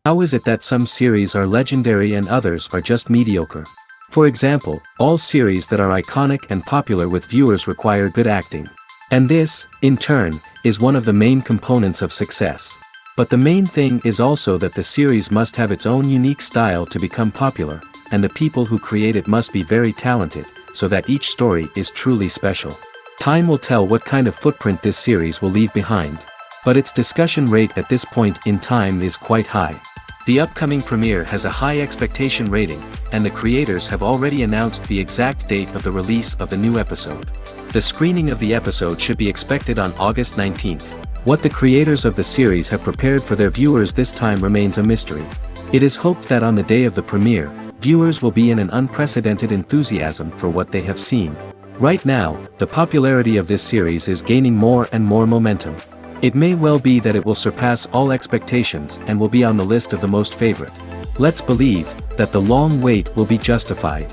How is it that some series are legendary and others are just mediocre? For example, all series that are iconic and popular with viewers require good acting. And this, in turn, is one of the main components of success. But the main thing is also that the series must have its own unique style to become popular, and the people who create it must be very talented, so that each story is truly special. Time will tell what kind of footprint this series will leave behind. But its discussion rate at this point in time is quite high. The upcoming premiere has a high expectation rating, and the creators have already announced the exact date of the release of the new episode. The screening of the episode should be expected on August 19th. What the creators of the series have prepared for their viewers this time remains a mystery. It is hoped that on the day of the premiere, viewers will be in an unprecedented enthusiasm for what they have seen. Right now, the popularity of this series is gaining more and more momentum. It may well be that it will surpass all expectations and will be on the list of the most favorite. Let's believe that the long wait will be justified.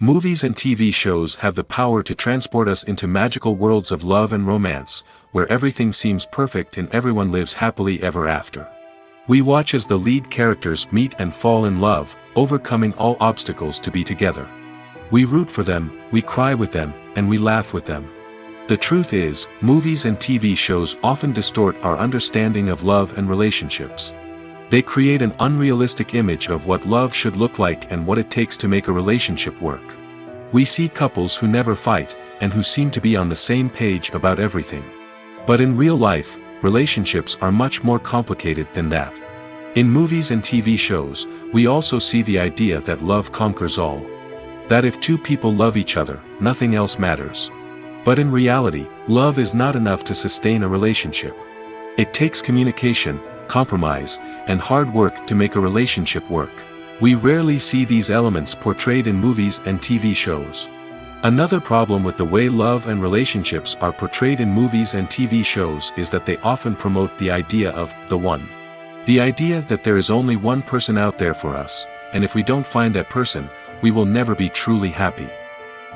Movies and TV shows have the power to transport us into magical worlds of love and romance, where everything seems perfect and everyone lives happily ever after. We watch as the lead characters meet and fall in love, overcoming all obstacles to be together. We root for them, we cry with them, and we laugh with them. The truth is, movies and TV shows often distort our understanding of love and relationships. They create an unrealistic image of what love should look like and what it takes to make a relationship work. We see couples who never fight, and who seem to be on the same page about everything. But in real life, relationships are much more complicated than that. In movies and TV shows, we also see the idea that love conquers all. That if two people love each other, nothing else matters. But in reality, love is not enough to sustain a relationship. It takes communication, compromise, and hard work to make a relationship work. We rarely see these elements portrayed in movies and TV shows. Another problem with the way love and relationships are portrayed in movies and TV shows is that they often promote the idea of the one. The idea that there is only one person out there for us, and if we don't find that person, we will never be truly happy.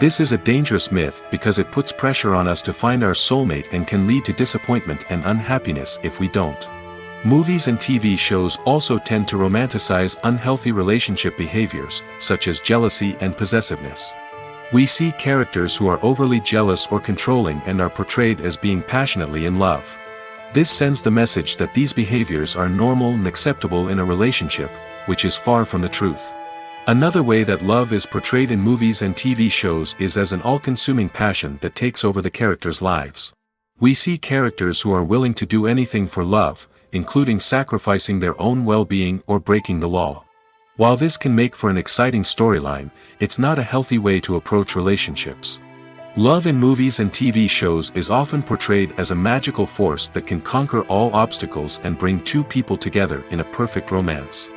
This is a dangerous myth because it puts pressure on us to find our soulmate and can lead to disappointment and unhappiness if we don't. Movies and TV shows also tend to romanticize unhealthy relationship behaviors, such as jealousy and possessiveness. We see characters who are overly jealous or controlling and are portrayed as being passionately in love. This sends the message that these behaviors are normal and acceptable in a relationship, which is far from the truth. Another way that love is portrayed in movies and TV shows is as an all-consuming passion that takes over the characters' lives. We see characters who are willing to do anything for love, including sacrificing their own well-being or breaking the law. While this can make for an exciting storyline, it's not a healthy way to approach relationships. Love in movies and TV shows is often portrayed as a magical force that can conquer all obstacles and bring two people together in a perfect romance.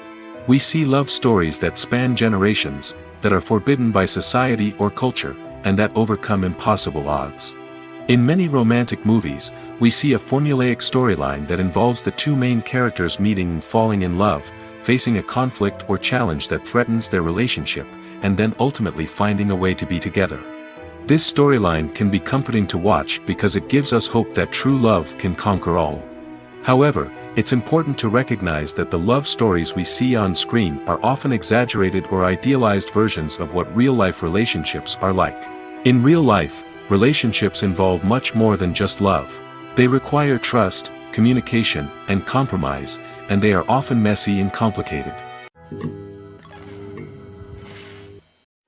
We see love stories that span generations, that are forbidden by society or culture, and that overcome impossible odds. In many romantic movies, we see a formulaic storyline that involves the two main characters meeting and falling in love, facing a conflict or challenge that threatens their relationship, and then ultimately finding a way to be together. This storyline can be comforting to watch because it gives us hope that true love can conquer all. However, it's important to recognize that the love stories we see on screen are often exaggerated or idealized versions of what real-life relationships are like. In real life, relationships involve much more than just love. They require trust, communication, and compromise, and they are often messy and complicated.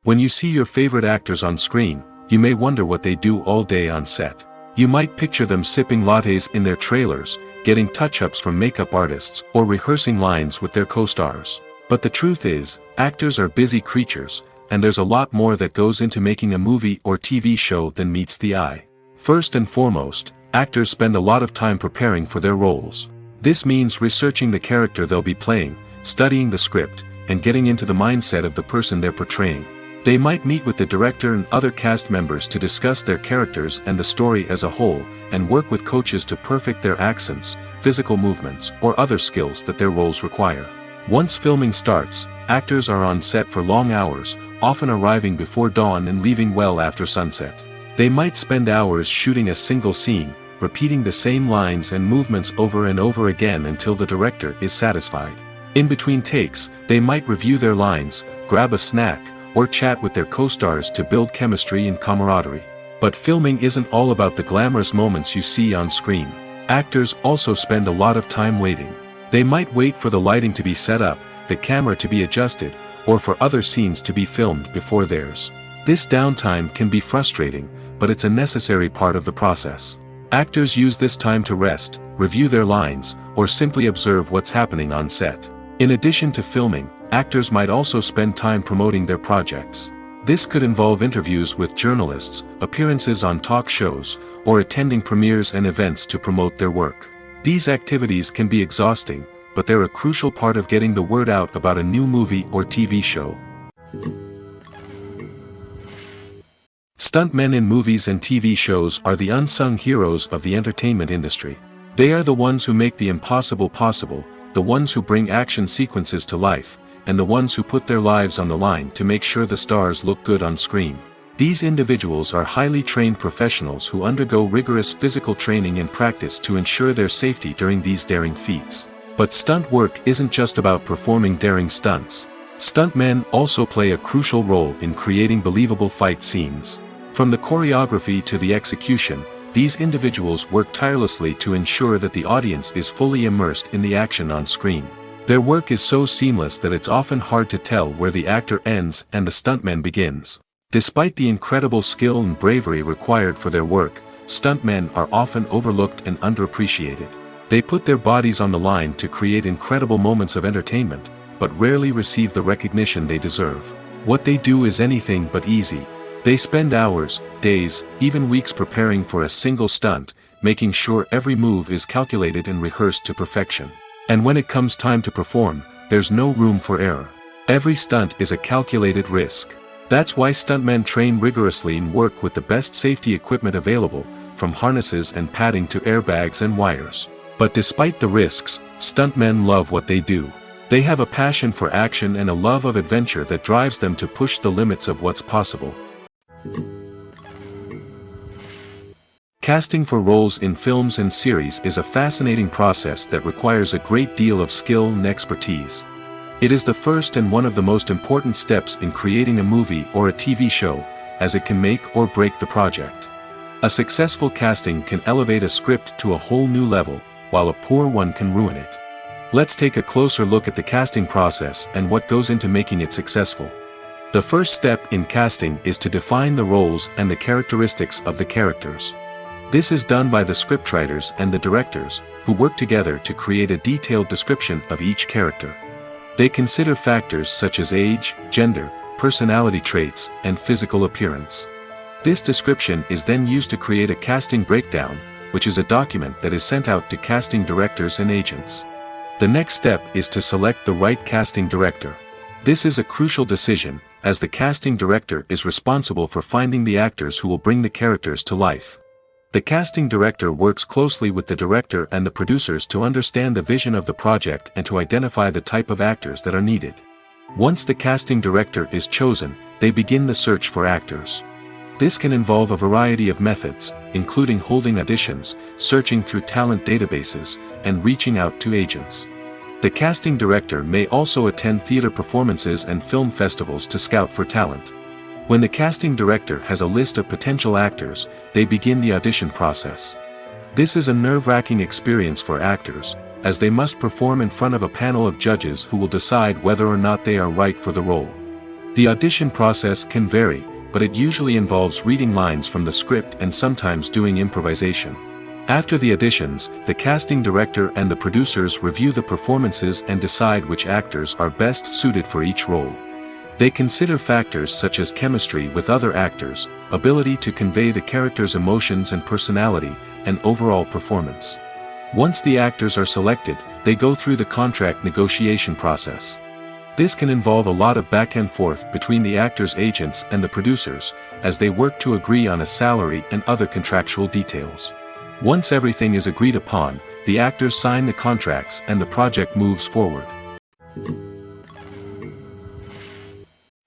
When you see your favorite actors on screen, you may wonder what they do all day on set. You might picture them sipping lattes in their trailers, getting touch-ups from makeup artists, or rehearsing lines with their co-stars. But the truth is, actors are busy creatures, and there's a lot more that goes into making a movie or TV show than meets the eye. First and foremost, actors spend a lot of time preparing for their roles. This means researching the character they'll be playing, studying the script, and getting into the mindset of the person they're portraying. They might meet with the director and other cast members to discuss their characters and the story as a whole, and work with coaches to perfect their accents, physical movements, or other skills that their roles require. Once filming starts, actors are on set for long hours, often arriving before dawn and leaving well after sunset. They might spend hours shooting a single scene, repeating the same lines and movements over and over again until the director is satisfied. In between takes, they might review their lines, grab a snack, or chat with their co-stars to build chemistry and camaraderie. But filming isn't all about the glamorous moments you see on screen. Actors also spend a lot of time waiting. They might wait for the lighting to be set up, the camera to be adjusted, or for other scenes to be filmed before theirs. This downtime can be frustrating, but it's a necessary part of the process. Actors use this time to rest, review their lines, or simply observe what's happening on set. In addition to filming, actors might also spend time promoting their projects. This could involve interviews with journalists, appearances on talk shows, or attending premieres and events to promote their work. These activities can be exhausting, but they're a crucial part of getting the word out about a new movie or TV show. Stuntmen in movies and TV shows are the unsung heroes of the entertainment industry. They are the ones who make the impossible possible, the ones who bring action sequences to life, and the ones who put their lives on the line to make sure the stars look good on screen. These individuals are highly trained professionals who undergo rigorous physical training and practice to ensure their safety during these daring feats. But stunt work isn't just about performing daring stunts. Stuntmen also play a crucial role in creating believable fight scenes. From the choreography to the execution, these individuals work tirelessly to ensure that the audience is fully immersed in the action on screen. Their work is so seamless that it's often hard to tell where the actor ends and the stuntman begins. Despite the incredible skill and bravery required for their work, stuntmen are often overlooked and underappreciated. They put their bodies on the line to create incredible moments of entertainment, but rarely receive the recognition they deserve. What they do is anything but easy. They spend hours, days, even weeks preparing for a single stunt, making sure every move is calculated and rehearsed to perfection. And when it comes time to perform, there's no room for error. Every stunt is a calculated risk. That's why stuntmen train rigorously and work with the best safety equipment available, from harnesses and padding to airbags and wires. But despite the risks, stuntmen love what they do. They have a passion for action and a love of adventure that drives them to push the limits of what's possible. Casting for roles in films and series is a fascinating process that requires a great deal of skill and expertise. It is the first and one of the most important steps in creating a movie or a TV show, as it can make or break the project. A successful casting can elevate a script to a whole new level, while a poor one can ruin it. Let's take a closer look at the casting process and what goes into making it successful. The first step in casting is to define the roles and the characteristics of the characters. This is done by the scriptwriters and the directors, who work together to create a detailed description of each character. They consider factors such as age, gender, personality traits, and physical appearance. This description is then used to create a casting breakdown, which is a document that is sent out to casting directors and agents. The next step is to select the right casting director. This is a crucial decision, as the casting director is responsible for finding the actors who will bring the characters to life. The casting director works closely with the director and the producers to understand the vision of the project and to identify the type of actors that are needed. Once the casting director is chosen, they begin the search for actors. This can involve a variety of methods, including holding auditions, searching through talent databases, and reaching out to agents. The casting director may also attend theater performances and film festivals to scout for talent. When the casting director has a list of potential actors, they begin the audition process. This is a nerve-wracking experience for actors, as they must perform in front of a panel of judges who will decide whether or not they are right for the role. The audition process can vary, but it usually involves reading lines from the script and sometimes doing improvisation. After the auditions, the casting director and the producers review the performances and decide which actors are best suited for each role. They consider factors such as chemistry with other actors, ability to convey the character's emotions and personality, and overall performance. Once the actors are selected, they go through the contract negotiation process. This can involve a lot of back and forth between the actors' agents and the producers, as they work to agree on a salary and other contractual details. Once everything is agreed upon, the actors sign the contracts and the project moves forward.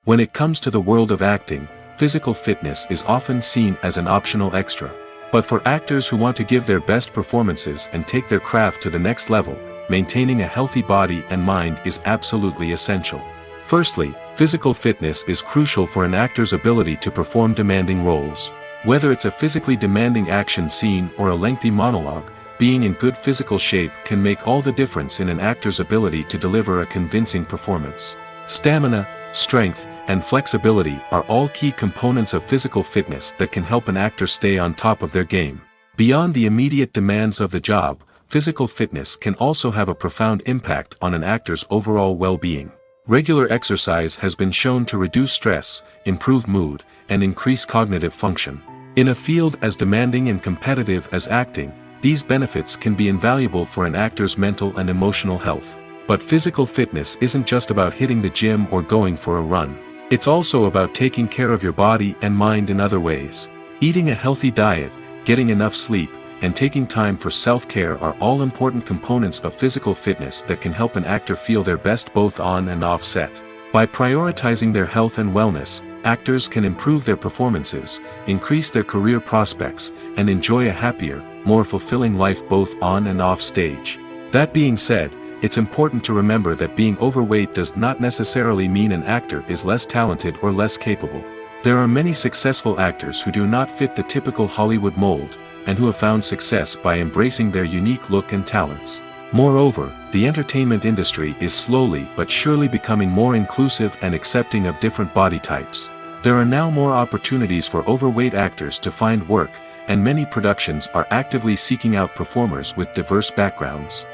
When it comes to the world of acting, physical fitness is often seen as an optional extra. But for actors who want to give their best performances and take their craft to the next level, maintaining a healthy body and mind is absolutely essential. Firstly, physical fitness is crucial for an actor's ability to perform demanding roles. Whether it's a physically demanding action scene or a lengthy monologue, being in good physical shape can make all the difference in an actor's ability to deliver a convincing performance. Stamina, strength, and flexibility are all key components of physical fitness that can help an actor stay on top of their game. Beyond the immediate demands of the job, physical fitness can also have a profound impact on an actor's overall well-being. Regular exercise has been shown to reduce stress, improve mood, and increase cognitive function. In a field as demanding and competitive as acting, these benefits can be invaluable for an actor's mental and emotional health. But physical fitness isn't just about hitting the gym or going for a run. It's also about taking care of your body and mind in other ways. Eating a healthy diet, getting enough sleep, and taking time for self-care are all important components of physical fitness that can help an actor feel their best both on and off set. By prioritizing their health and wellness, actors can improve their performances, increase their career prospects, and enjoy a happier, more fulfilling life both on and off stage. That being said, it's important to remember that being overweight does not necessarily mean an actor is less talented or less capable. There are many successful actors who do not fit the typical Hollywood mold, and who have found success by embracing their unique look and talents. Moreover, the entertainment industry is slowly but surely becoming more inclusive and accepting of different body types. There are now more opportunities for overweight actors to find work, and many productions are actively seeking out performers with diverse backgrounds.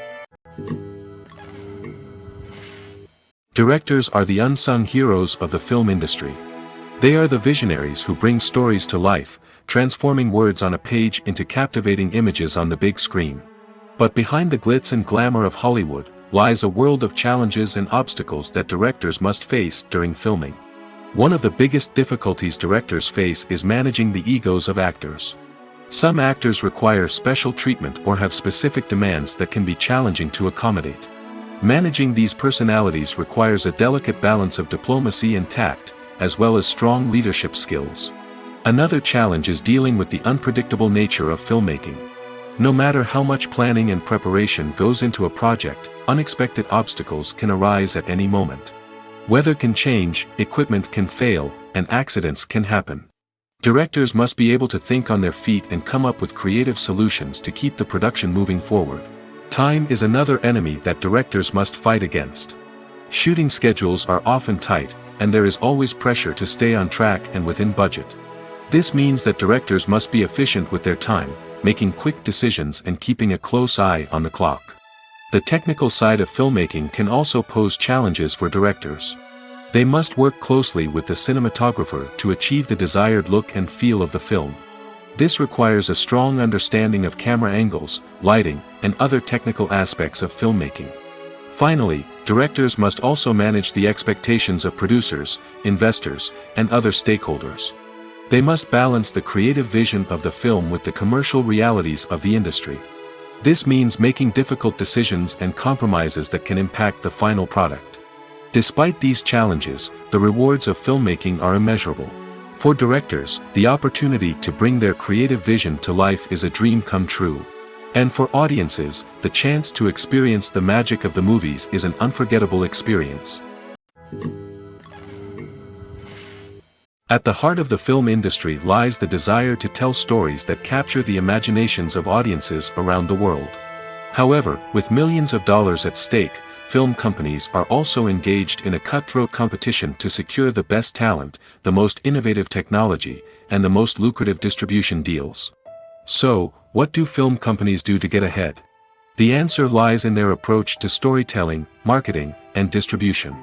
Directors are the unsung heroes of the film industry. They are the visionaries who bring stories to life, transforming words on a page into captivating images on the big screen. But behind the glitz and glamour of Hollywood, lies a world of challenges and obstacles that directors must face during filming. One of the biggest difficulties directors face is managing the egos of actors. Some actors require special treatment or have specific demands that can be challenging to accommodate. Managing these personalities requires a delicate balance of diplomacy and tact, as well as strong leadership skills. Another challenge is dealing with the unpredictable nature of filmmaking. No matter how much planning and preparation goes into a project, unexpected obstacles can arise at any moment. Weather can change, equipment can fail, and accidents can happen. Directors must be able to think on their feet and come up with creative solutions to keep the production moving forward. Time is another enemy that directors must fight against. Shooting schedules are often tight, and there is always pressure to stay on track and within budget. This means that directors must be efficient with their time, making quick decisions and keeping a close eye on the clock. The technical side of filmmaking can also pose challenges for directors. They must work closely with the cinematographer to achieve the desired look and feel of the film. This requires a strong understanding of camera angles, lighting, and other technical aspects of filmmaking. Finally, directors must also manage the expectations of producers, investors, and other stakeholders. They must balance the creative vision of the film with the commercial realities of the industry. This means making difficult decisions and compromises that can impact the final product. Despite these challenges, the rewards of filmmaking are immeasurable. For directors, the opportunity to bring their creative vision to life is a dream come true. And for audiences, the chance to experience the magic of the movies is an unforgettable experience. At the heart of the film industry lies the desire to tell stories that capture the imaginations of audiences around the world. However, with millions of dollars at stake, film companies are also engaged in a cutthroat competition to secure the best talent, the most innovative technology, and the most lucrative distribution deals. So, what do film companies do to get ahead? The answer lies in their approach to storytelling, marketing, and distribution.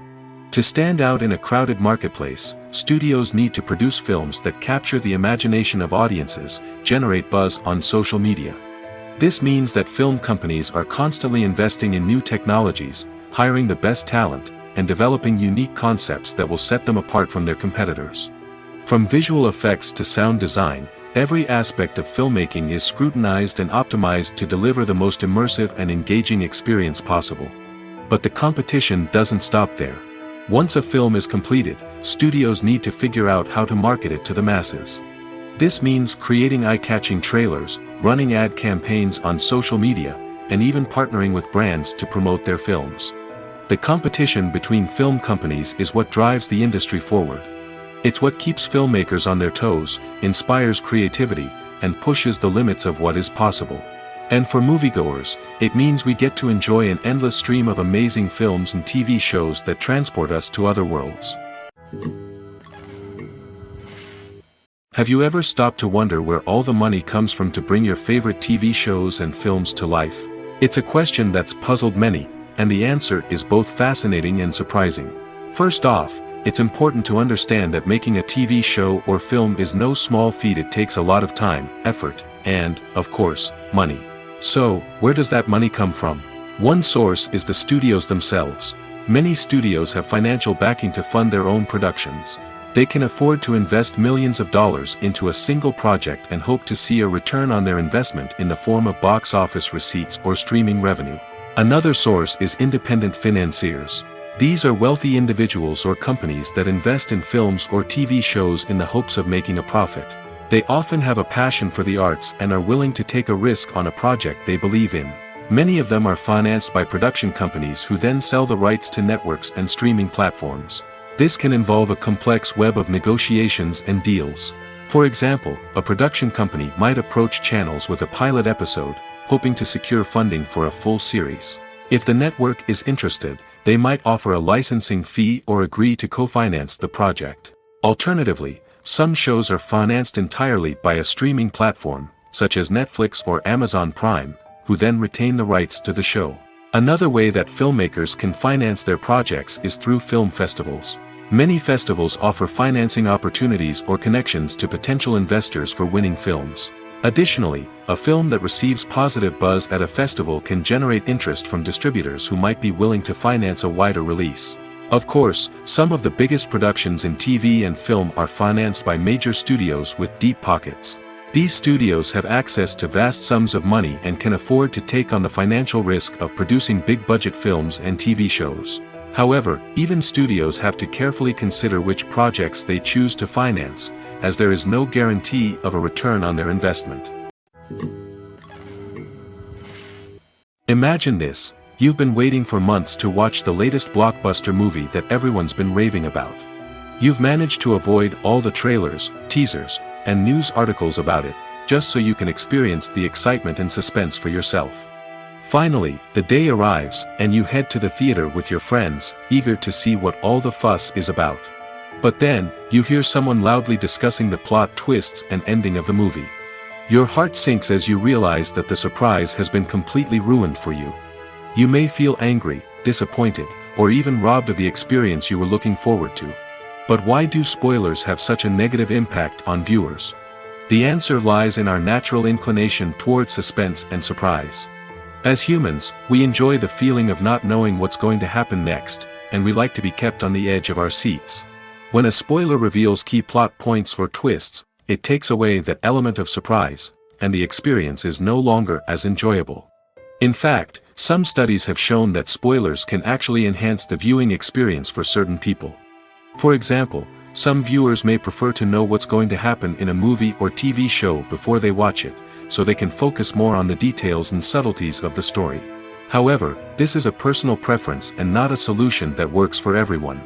To stand out in a crowded marketplace, studios need to produce films that capture the imagination of audiences, generate buzz on social media. This means that film companies are constantly investing in new technologies, hiring the best talent, and developing unique concepts that will set them apart from their competitors. From visual effects to sound design, every aspect of filmmaking is scrutinized and optimized to deliver the most immersive and engaging experience possible. But the competition doesn't stop there. Once a film is completed, studios need to figure out how to market it to the masses. This means creating eye-catching trailers, running ad campaigns on social media, and even partnering with brands to promote their films. The competition between film companies is what drives the industry forward. It's what keeps filmmakers on their toes, inspires creativity, and pushes the limits of what is possible. And for moviegoers, it means we get to enjoy an endless stream of amazing films and TV shows that transport us to other worlds. Have you ever stopped to wonder where all the money comes from to bring your favorite TV shows and films to life? It's a question that's puzzled many, and the answer is both fascinating and surprising. First off, it's important to understand that making a TV show or film is no small feat. It takes a lot of time, effort, and, of course, money. So, where does that money come from? One source is the studios themselves. Many studios have financial backing to fund their own productions. They can afford to invest millions of dollars into a single project and hope to see a return on their investment in the form of box office receipts or streaming revenue. Another source is independent financiers. These are wealthy individuals or companies that invest in films or TV shows in the hopes of making a profit. They often have a passion for the arts and are willing to take a risk on a project they believe in. Many of them are financed by production companies who then sell the rights to networks and streaming platforms. This can involve a complex web of negotiations and deals. For example, a production company might approach channels with a pilot episode, hoping to secure funding for a full series. If the network is interested, they might offer a licensing fee or agree to co-finance the project. Alternatively, some shows are financed entirely by a streaming platform, such as Netflix or Amazon Prime, who then retain the rights to the show. Another way that filmmakers can finance their projects is through film festivals. Many festivals offer financing opportunities or connections to potential investors for winning films. Additionally, a film that receives positive buzz at a festival can generate interest from distributors who might be willing to finance a wider release. Of course, some of the biggest productions in TV and film are financed by major studios with deep pockets. These studios have access to vast sums of money and can afford to take on the financial risk of producing big-budget films and TV shows. However, even studios have to carefully consider which projects they choose to finance, as there is no guarantee of a return on their investment. Imagine this. You've been waiting for months to watch the latest blockbuster movie that everyone's been raving about. You've managed to avoid all the trailers, teasers, and news articles about it, just so you can experience the excitement and suspense for yourself. Finally, the day arrives, and you head to the theater with your friends, eager to see what all the fuss is about. But then, you hear someone loudly discussing the plot twists and ending of the movie. Your heart sinks as you realize that the surprise has been completely ruined for you. You may feel angry, disappointed, or even robbed of the experience you were looking forward to. But why do spoilers have such a negative impact on viewers? The answer lies in our natural inclination toward suspense and surprise. As humans, we enjoy the feeling of not knowing what's going to happen next, and we like to be kept on the edge of our seats. When a spoiler reveals key plot points or twists, it takes away that element of surprise, and the experience is no longer as enjoyable. In fact, some studies have shown that spoilers can actually enhance the viewing experience for certain people. For example, some viewers may prefer to know what's going to happen in a movie or TV show before they watch it, so they can focus more on the details and subtleties of the story. However, this is a personal preference and not a solution that works for everyone.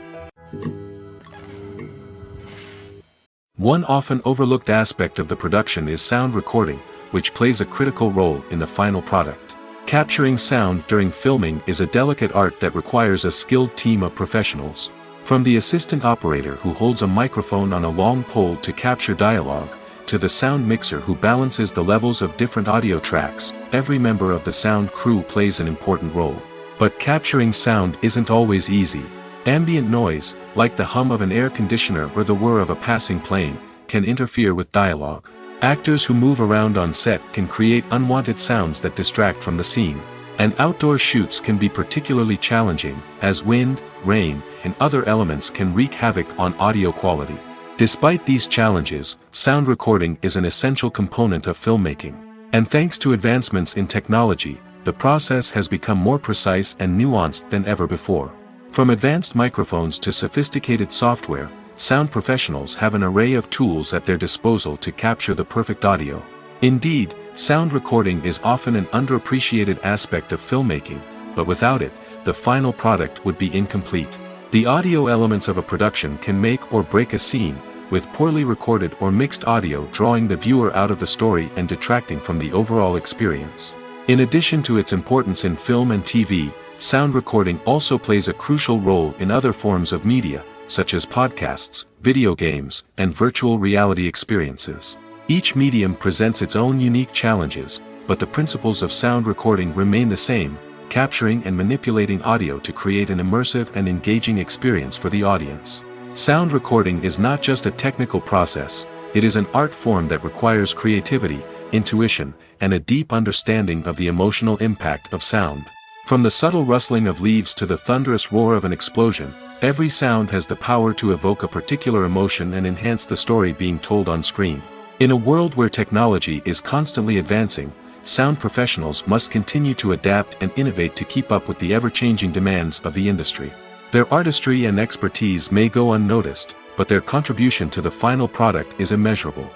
One often overlooked aspect of the production is sound recording, which plays a critical role in the final product. Capturing sound during filming is a delicate art that requires a skilled team of professionals. From the assistant operator who holds a microphone on a long pole to capture dialogue, to the sound mixer who balances the levels of different audio tracks, every member of the sound crew plays an important role. But capturing sound isn't always easy. Ambient noise, like the hum of an air conditioner or the whir of a passing plane, can interfere with dialogue. Actors who move around on set can create unwanted sounds that distract from the scene. And outdoor shoots can be particularly challenging, as wind, rain, and other elements can wreak havoc on audio quality. Despite these challenges, sound recording is an essential component of filmmaking. And thanks to advancements in technology, the process has become more precise and nuanced than ever before. From advanced microphones to sophisticated software, sound professionals have an array of tools at their disposal to capture the perfect audio. Indeed, sound recording is often an underappreciated aspect of filmmaking, but without it, the final product would be incomplete. The audio elements of a production can make or break a scene, with poorly recorded or mixed audio drawing the viewer out of the story and detracting from the overall experience. In addition to its importance in film and TV, sound recording also plays a crucial role in other forms of media, such as podcasts, video games, and virtual reality experiences. Each medium presents its own unique challenges, but the principles of sound recording remain the same, capturing and manipulating audio to create an immersive and engaging experience for the audience. Sound recording is not just a technical process, it is an art form that requires creativity, intuition, and a deep understanding of the emotional impact of sound. From the subtle rustling of leaves to the thunderous roar of an explosion, every sound has the power to evoke a particular emotion and enhance the story being told on screen. In a world where technology is constantly advancing, sound professionals must continue to adapt and innovate to keep up with the ever-changing demands of the industry. Their artistry and expertise may go unnoticed, but their contribution to the final product is immeasurable.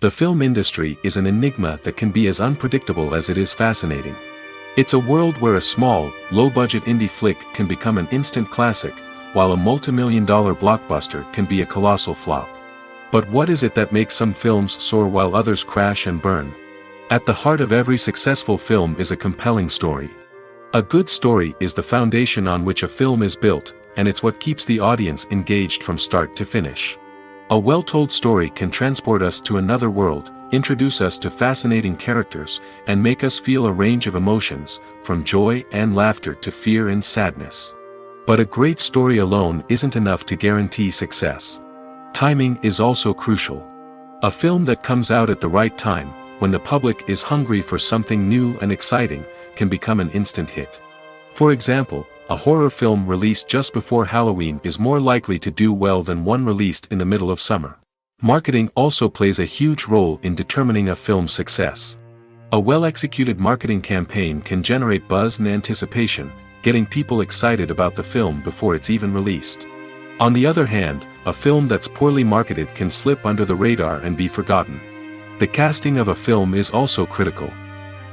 The film industry is an enigma that can be as unpredictable as it is fascinating. It's a world where a small, low-budget indie flick can become an instant classic, while a multi-million-dollar blockbuster can be a colossal flop. But what is it that makes some films soar while others crash and burn? At the heart of every successful film is a compelling story. A good story is the foundation on which a film is built, and it's what keeps the audience engaged from start to finish. A well-told story can transport us to another world, introduce us to fascinating characters, and make us feel a range of emotions, from joy and laughter to fear and sadness. But a great story alone isn't enough to guarantee success. Timing is also crucial. A film that comes out at the right time, when the public is hungry for something new and exciting, can become an instant hit. For example, a horror film released just before Halloween is more likely to do well than one released in the middle of summer. Marketing also plays a huge role in determining a film's success. A well-executed marketing campaign can generate buzz and anticipation, getting people excited about the film before it's even released. On the other hand, a film that's poorly marketed can slip under the radar and be forgotten. The casting of a film is also critical.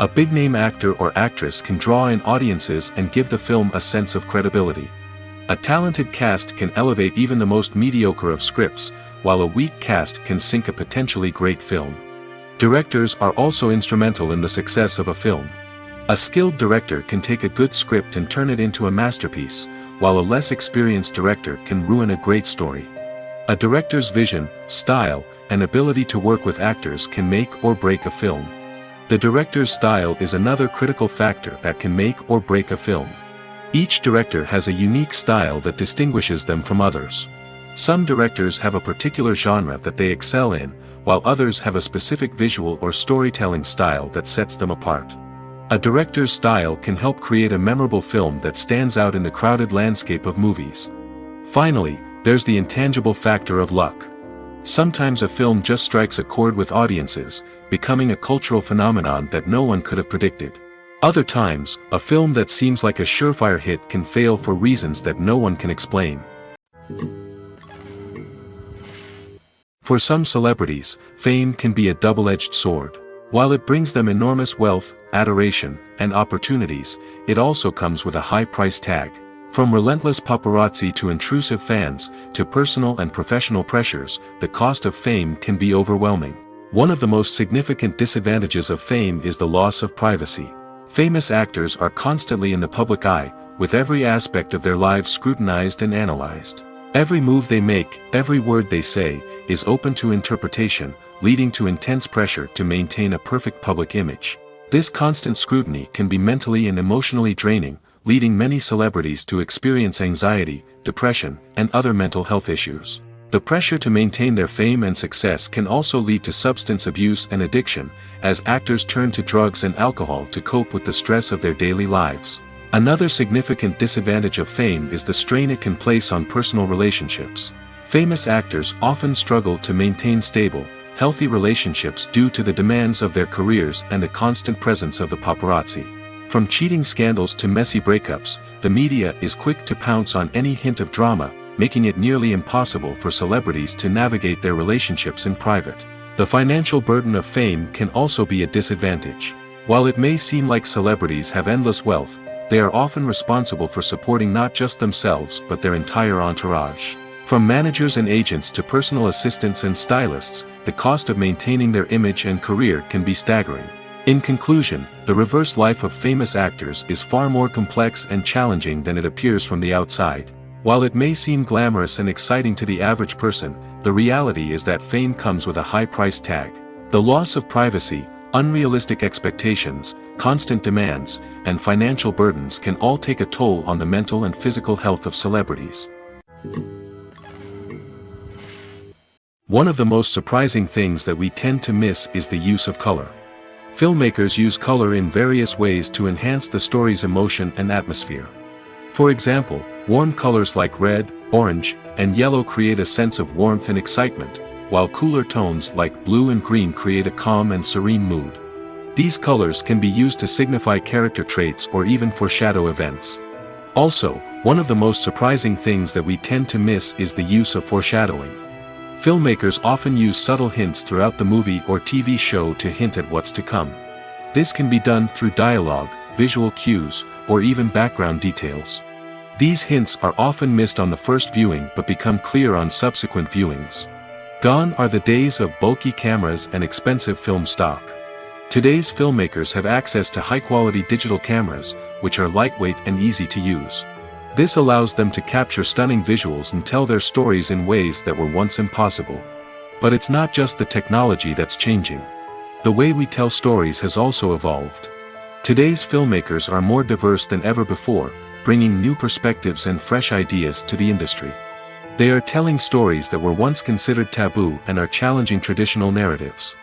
A big-name actor or actress can draw in audiences and give the film a sense of credibility. A talented cast can elevate even the most mediocre of scripts, while a weak cast can sink a potentially great film. Directors are also instrumental in the success of a film. A skilled director can take a good script and turn it into a masterpiece, while a less experienced director can ruin a great story. A director's vision, style, and ability to work with actors can make or break a film. The director's style is another critical factor that can make or break a film. Each director has a unique style that distinguishes them from others. Some directors have a particular genre that they excel in, while others have a specific visual or storytelling style that sets them apart. A director's style can help create a memorable film that stands out in the crowded landscape of movies. Finally, there's the intangible factor of luck. Sometimes a film just strikes a chord with audiences, becoming a cultural phenomenon that no one could have predicted. Other times, a film that seems like a surefire hit can fail for reasons that no one can explain. For some celebrities, fame can be a double-edged sword. While it brings them enormous wealth, adoration, and opportunities, it also comes with a high price tag. From relentless paparazzi to intrusive fans, to personal and professional pressures, the cost of fame can be overwhelming. One of the most significant disadvantages of fame is the loss of privacy. Famous actors are constantly in the public eye, with every aspect of their lives scrutinized and analyzed. Every move they make, every word they say, is open to interpretation, leading to intense pressure to maintain a perfect public image. This constant scrutiny can be mentally and emotionally draining, leading many celebrities to experience anxiety, depression, and other mental health issues. The pressure to maintain their fame and success can also lead to substance abuse and addiction, as actors turn to drugs and alcohol to cope with the stress of their daily lives. Another significant disadvantage of fame is the strain it can place on personal relationships. Famous actors often struggle to maintain stable, healthy relationships due to the demands of their careers and the constant presence of the paparazzi. From cheating scandals to messy breakups, the media is quick to pounce on any hint of drama, making it nearly impossible for celebrities to navigate their relationships in private. The financial burden of fame can also be a disadvantage. While it may seem like celebrities have endless wealth, they are often responsible for supporting not just themselves but their entire entourage. From managers and agents to personal assistants and stylists, the cost of maintaining their image and career can be staggering. In conclusion, the reverse life of famous actors is far more complex and challenging than it appears from the outside. While it may seem glamorous and exciting to the average person, the reality is that fame comes with a high price tag. The loss of privacy, unrealistic expectations, constant demands, and financial burdens can all take a toll on the mental and physical health of celebrities. One of the most surprising things that we tend to miss is the use of color. Filmmakers use color in various ways to enhance the story's emotion and atmosphere. For example, warm colors like red, orange, and yellow create a sense of warmth and excitement, while cooler tones like blue and green create a calm and serene mood. These colors can be used to signify character traits or even foreshadow events. Also, one of the most surprising things that we tend to miss is the use of foreshadowing. Filmmakers often use subtle hints throughout the movie or TV show to hint at what's to come. This can be done through dialogue, visual cues, or even background details. These hints are often missed on the first viewing but become clear on subsequent viewings. Gone are the days of bulky cameras and expensive film stock. Today's filmmakers have access to high-quality digital cameras, which are lightweight and easy to use. This allows them to capture stunning visuals and tell their stories in ways that were once impossible. But it's not just the technology that's changing. The way we tell stories has also evolved. Today's filmmakers are more diverse than ever before, bringing new perspectives and fresh ideas to the industry. They are telling stories that were once considered taboo and are challenging traditional narratives.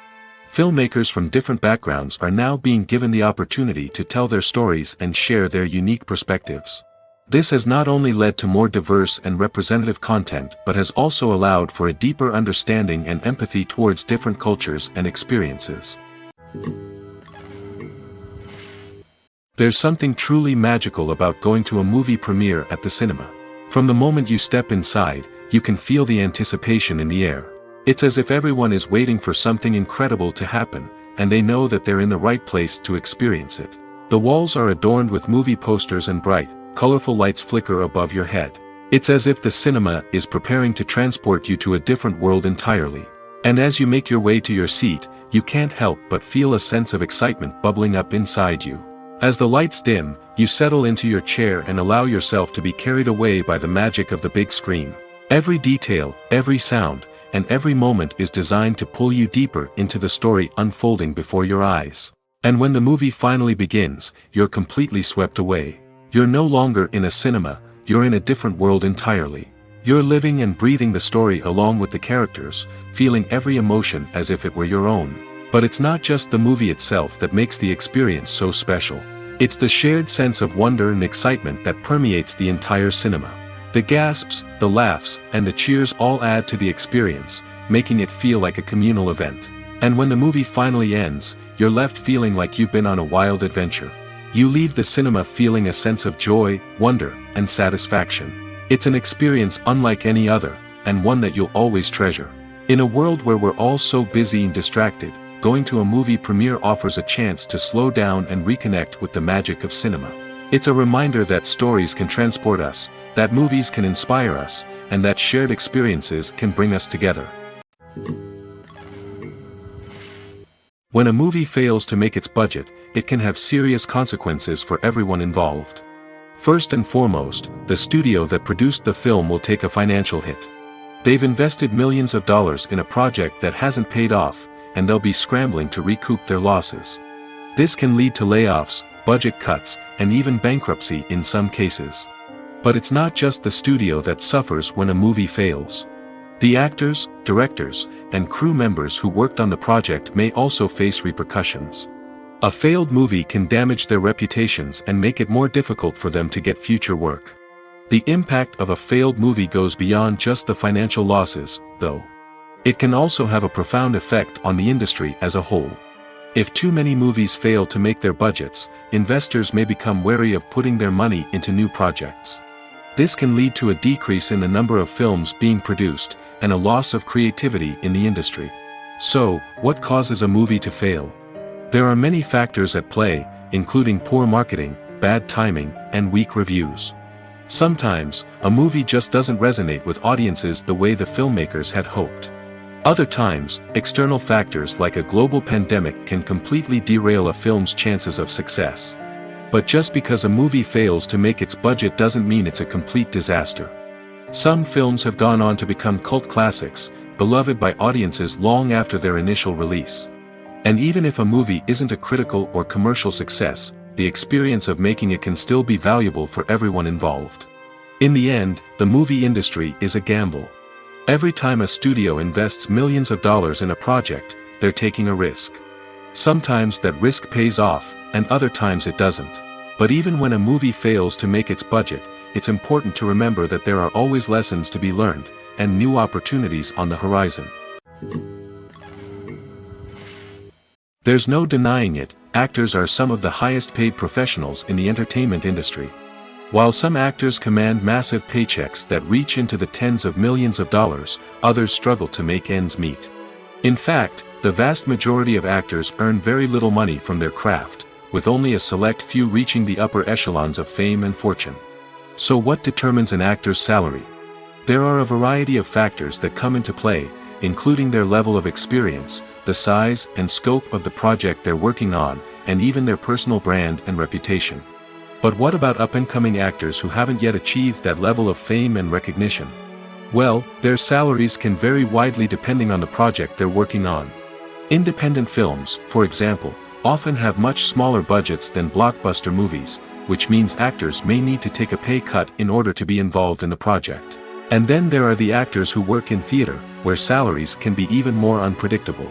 Filmmakers from different backgrounds are now being given the opportunity to tell their stories and share their unique perspectives. This has not only led to more diverse and representative content but has also allowed for a deeper understanding and empathy towards different cultures and experiences. There's something truly magical about going to a movie premiere at the cinema. From the moment you step inside, you can feel the anticipation in the air. It's as if everyone is waiting for something incredible to happen, and they know that they're in the right place to experience it. The walls are adorned with movie posters and bright, colorful lights flicker above your head. It's as if the cinema is preparing to transport you to a different world entirely. And as you make your way to your seat, you can't help but feel a sense of excitement bubbling up inside you. As the lights dim, you settle into your chair and allow yourself to be carried away by the magic of the big screen. Every detail, every sound, and every moment is designed to pull you deeper into the story unfolding before your eyes. And when the movie finally begins, you're completely swept away. You're no longer in a cinema, you're in a different world entirely. You're living and breathing the story along with the characters, feeling every emotion as if it were your own. But it's not just the movie itself that makes the experience so special. It's the shared sense of wonder and excitement that permeates the entire cinema. The gasps, the laughs, and the cheers all add to the experience, making it feel like a communal event. And when the movie finally ends, you're left feeling like you've been on a wild adventure. You leave the cinema feeling a sense of joy, wonder, and satisfaction. It's an experience unlike any other, and one that you'll always treasure. In a world where we're all so busy and distracted, going to a movie premiere offers a chance to slow down and reconnect with the magic of cinema. It's a reminder that stories can transport us, that movies can inspire us, and that shared experiences can bring us together. When a movie fails to make its budget, it can have serious consequences for everyone involved. First and foremost, the studio that produced the film will take a financial hit. They've invested millions of dollars in a project that hasn't paid off, and they'll be scrambling to recoup their losses. This can lead to layoffs, budget cuts, and even bankruptcy in some cases. But it's not just the studio that suffers when a movie fails. The actors, directors, and crew members who worked on the project may also face repercussions. A failed movie can damage their reputations and make it more difficult for them to get future work. The impact of a failed movie goes beyond just the financial losses, though. It can also have a profound effect on the industry as a whole. If too many movies fail to make their budgets, investors may become wary of putting their money into new projects. This can lead to a decrease in the number of films being produced, and a loss of creativity in the industry. So, what causes a movie to fail? There are many factors at play, including poor marketing, bad timing, and weak reviews. Sometimes, a movie just doesn't resonate with audiences the way the filmmakers had hoped. Other times, external factors like a global pandemic can completely derail a film's chances of success. But just because a movie fails to make its budget doesn't mean it's a complete disaster. Some films have gone on to become cult classics, beloved by audiences long after their initial release. And even if a movie isn't a critical or commercial success, the experience of making it can still be valuable for everyone involved. In the end, the movie industry is a gamble. Every time a studio invests millions of dollars in a project, they're taking a risk. Sometimes that risk pays off, and other times it doesn't. But even when a movie fails to make its budget, it's important to remember that there are always lessons to be learned, and new opportunities on the horizon. There's no denying it, actors are some of the highest paid professionals in the entertainment industry. While some actors command massive paychecks that reach into the tens of millions of dollars, others struggle to make ends meet. In fact, the vast majority of actors earn very little money from their craft, with only a select few reaching the upper echelons of fame and fortune. So what determines an actor's salary? There are a variety of factors that come into play, including their level of experience, the size and scope of the project they're working on, and even their personal brand and reputation. But what about up-and-coming actors who haven't yet achieved that level of fame and recognition? Well, their salaries can vary widely depending on the project they're working on. Independent films, for example, often have much smaller budgets than blockbuster movies, which means actors may need to take a pay cut in order to be involved in the project. And then there are the actors who work in theater, where salaries can be even more unpredictable.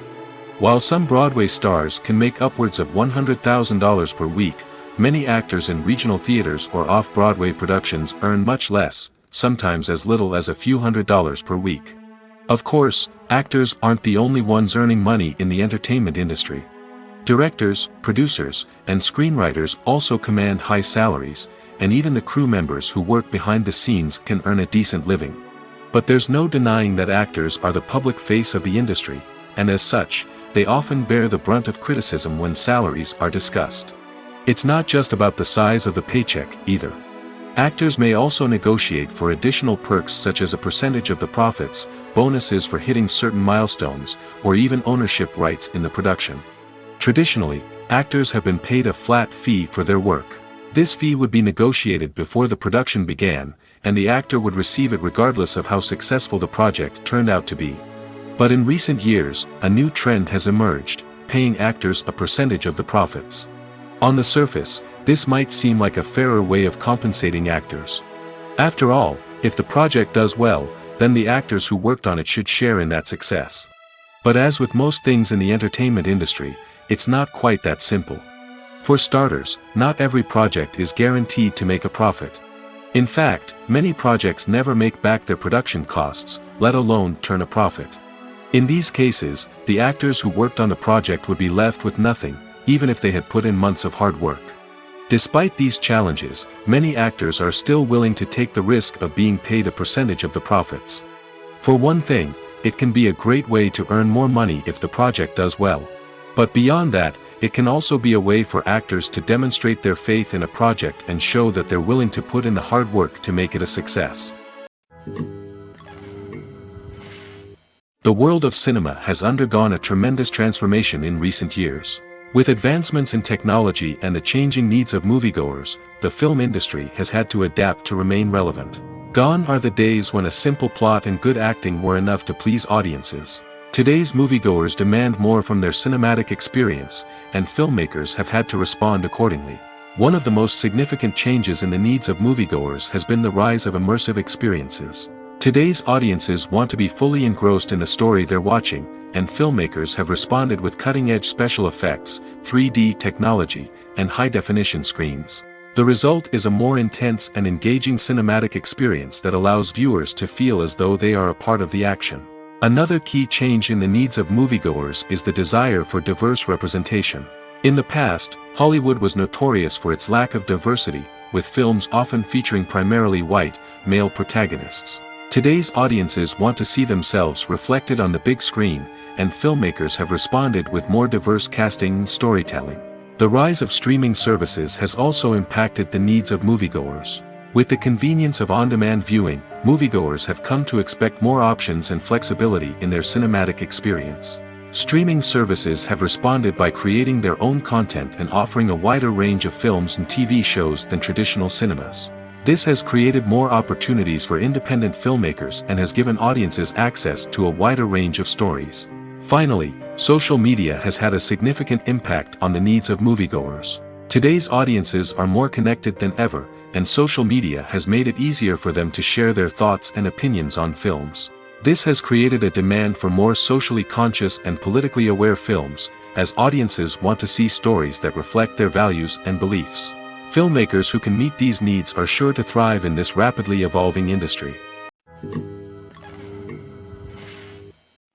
While some Broadway stars can make upwards of $100,000 per week, many actors in regional theaters or off-Broadway productions earn much less, sometimes as little as a few $100s per week. Of course, actors aren't the only ones earning money in the entertainment industry. Directors, producers, and screenwriters also command high salaries, and even the crew members who work behind the scenes can earn a decent living. But there's no denying that actors are the public face of the industry, and as such, they often bear the brunt of criticism when salaries are discussed. It's not just about the size of the paycheck, either. Actors may also negotiate for additional perks such as a percentage of the profits, bonuses for hitting certain milestones, or even ownership rights in the production. Traditionally, actors have been paid a flat fee for their work. This fee would be negotiated before the production began, and the actor would receive it regardless of how successful the project turned out to be. But in recent years, a new trend has emerged, paying actors a percentage of the profits. On the surface, this might seem like a fairer way of compensating actors. After all, if the project does well, then the actors who worked on it should share in that success. But as with most things in the entertainment industry, it's not quite that simple. For starters, not every project is guaranteed to make a profit. In fact, many projects never make back their production costs, let alone turn a profit. In these cases, the actors who worked on the project would be left with nothing, even if they had put in months of hard work. Despite these challenges, many actors are still willing to take the risk of being paid a percentage of the profits. For one thing, it can be a great way to earn more money if the project does well. But beyond that, It can also be a way for actors to demonstrate their faith in a project and show that they're willing to put in the hard work to make it a success. The world of cinema has undergone a tremendous transformation in recent years. With advancements in technology and the changing needs of moviegoers, the film industry has had to adapt to remain relevant. Gone are the days when a simple plot and good acting were enough to please audiences. Today's moviegoers demand more from their cinematic experience, and filmmakers have had to respond accordingly. One of the most significant changes in the needs of moviegoers has been the rise of immersive experiences. Today's audiences want to be fully engrossed in the story they're watching, and filmmakers have responded with cutting-edge special effects, 3D technology, and high-definition screens. The result is a more intense and engaging cinematic experience that allows viewers to feel as though they are a part of the action. Another key change in the needs of moviegoers is the desire for diverse representation. In the past, Hollywood was notorious for its lack of diversity, with films often featuring primarily white, male protagonists. Today's audiences want to see themselves reflected on the big screen, and filmmakers have responded with more diverse casting and storytelling. The rise of streaming services has also impacted the needs of moviegoers. With the convenience of on-demand viewing, moviegoers have come to expect more options and flexibility in their cinematic experience. Streaming services have responded by creating their own content and offering a wider range of films and TV shows than traditional cinemas. This has created more opportunities for independent filmmakers and has given audiences access to a wider range of stories. Finally, social media has had a significant impact on the needs of moviegoers. Today's audiences are more connected than ever, and social media has made it easier for them to share their thoughts and opinions on films. This has created a demand for more socially conscious and politically aware films, as audiences want to see stories that reflect their values and beliefs. Filmmakers who can meet these needs are sure to thrive in this rapidly evolving industry.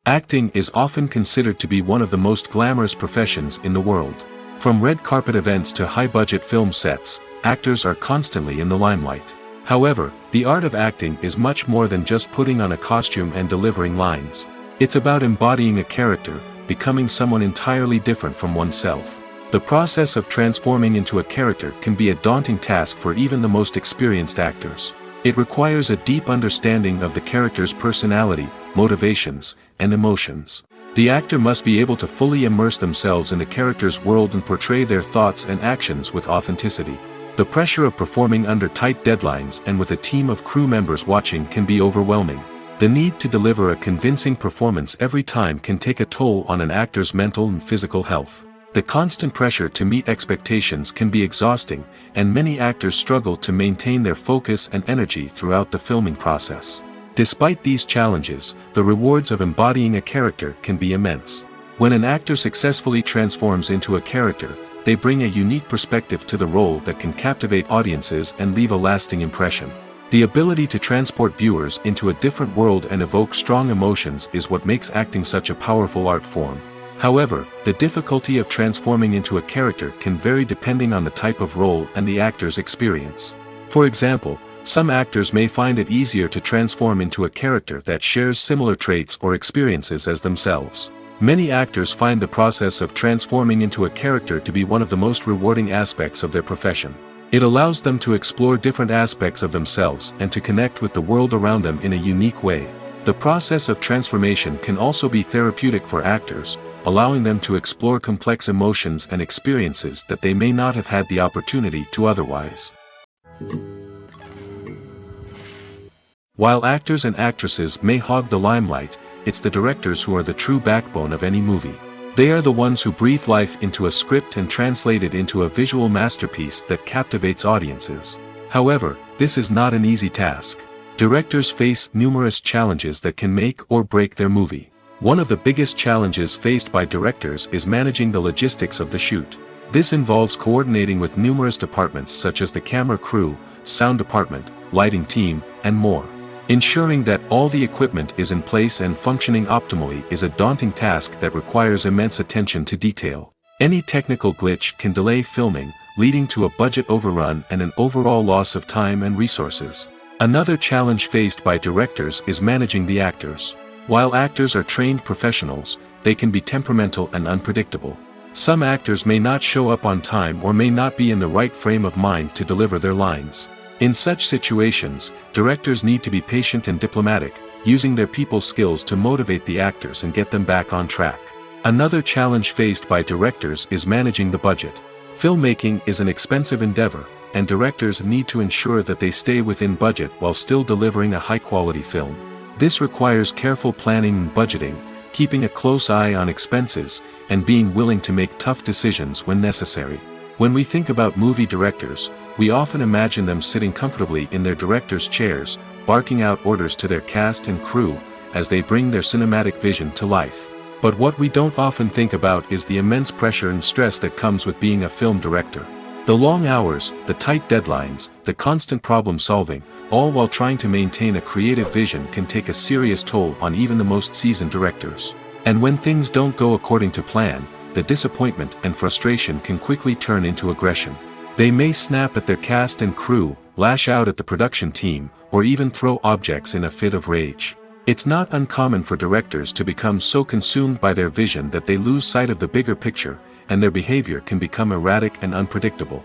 Acting is often considered to be one of the most glamorous professions in the world. From red carpet events to high-budget film sets, actors are constantly in the limelight. However, the art of acting is much more than just putting on a costume and delivering lines. It's about embodying a character, becoming someone entirely different from oneself. The process of transforming into a character can be a daunting task for even the most experienced actors. It requires a deep understanding of the character's personality, motivations, and emotions. The actor must be able to fully immerse themselves in the character's world and portray their thoughts and actions with authenticity. The pressure of performing under tight deadlines and with a team of crew members watching can be overwhelming. The need to deliver a convincing performance every time can take a toll on an actor's mental and physical health. The constant pressure to meet expectations can be exhausting, and many actors struggle to maintain their focus and energy throughout the filming process. Despite these challenges, the rewards of embodying a character can be immense. When an actor successfully transforms into a character, they bring a unique perspective to the role that can captivate audiences and leave a lasting impression. The ability to transport viewers into a different world and evoke strong emotions is what makes acting such a powerful art form. However, the difficulty of transforming into a character can vary depending on the type of role and the actor's experience. For example, some actors may find it easier to transform into a character that shares similar traits or experiences as themselves. Many actors find the process of transforming into a character to be one of the most rewarding aspects of their profession. It allows them to explore different aspects of themselves and to connect with the world around them in a unique way. The process of transformation can also be therapeutic for actors, allowing them to explore complex emotions and experiences that they may not have had the opportunity to otherwise. While actors and actresses may hog the limelight, it's the directors who are the true backbone of any movie. They are the ones who breathe life into a script and translate it into a visual masterpiece that captivates audiences. However, this is not an easy task. Directors face numerous challenges that can make or break their movie. One of the biggest challenges faced by directors is managing the logistics of the shoot. This involves coordinating with numerous departments such as the camera crew, sound department, lighting team, and more. Ensuring that all the equipment is in place and functioning optimally is a daunting task that requires immense attention to detail. Any technical glitch can delay filming, leading to a budget overrun and an overall loss of time and resources. Another challenge faced by directors is managing the actors. While actors are trained professionals, they can be temperamental and unpredictable. Some actors may not show up on time or may not be in the right frame of mind to deliver their lines. In such situations, directors need to be patient and diplomatic, using their people skills to motivate the actors and get them back on track. Another challenge faced by directors is managing the budget. Filmmaking is an expensive endeavor, and directors need to ensure that they stay within budget while still delivering a high-quality film. This requires careful planning and budgeting, keeping a close eye on expenses, and being willing to make tough decisions when necessary. When we think about movie directors, we often imagine them sitting comfortably in their director's chairs, barking out orders to their cast and crew, as they bring their cinematic vision to life. But what we don't often think about is the immense pressure and stress that comes with being a film director. The long hours, the tight deadlines, the constant problem solving, all while trying to maintain a creative vision can take a serious toll on even the most seasoned directors. And when things don't go according to plan, the disappointment and frustration can quickly turn into aggression. They may snap at their cast and crew, lash out at the production team, or even throw objects in a fit of rage. It's not uncommon for directors to become so consumed by their vision that they lose sight of the bigger picture, and their behavior can become erratic and unpredictable.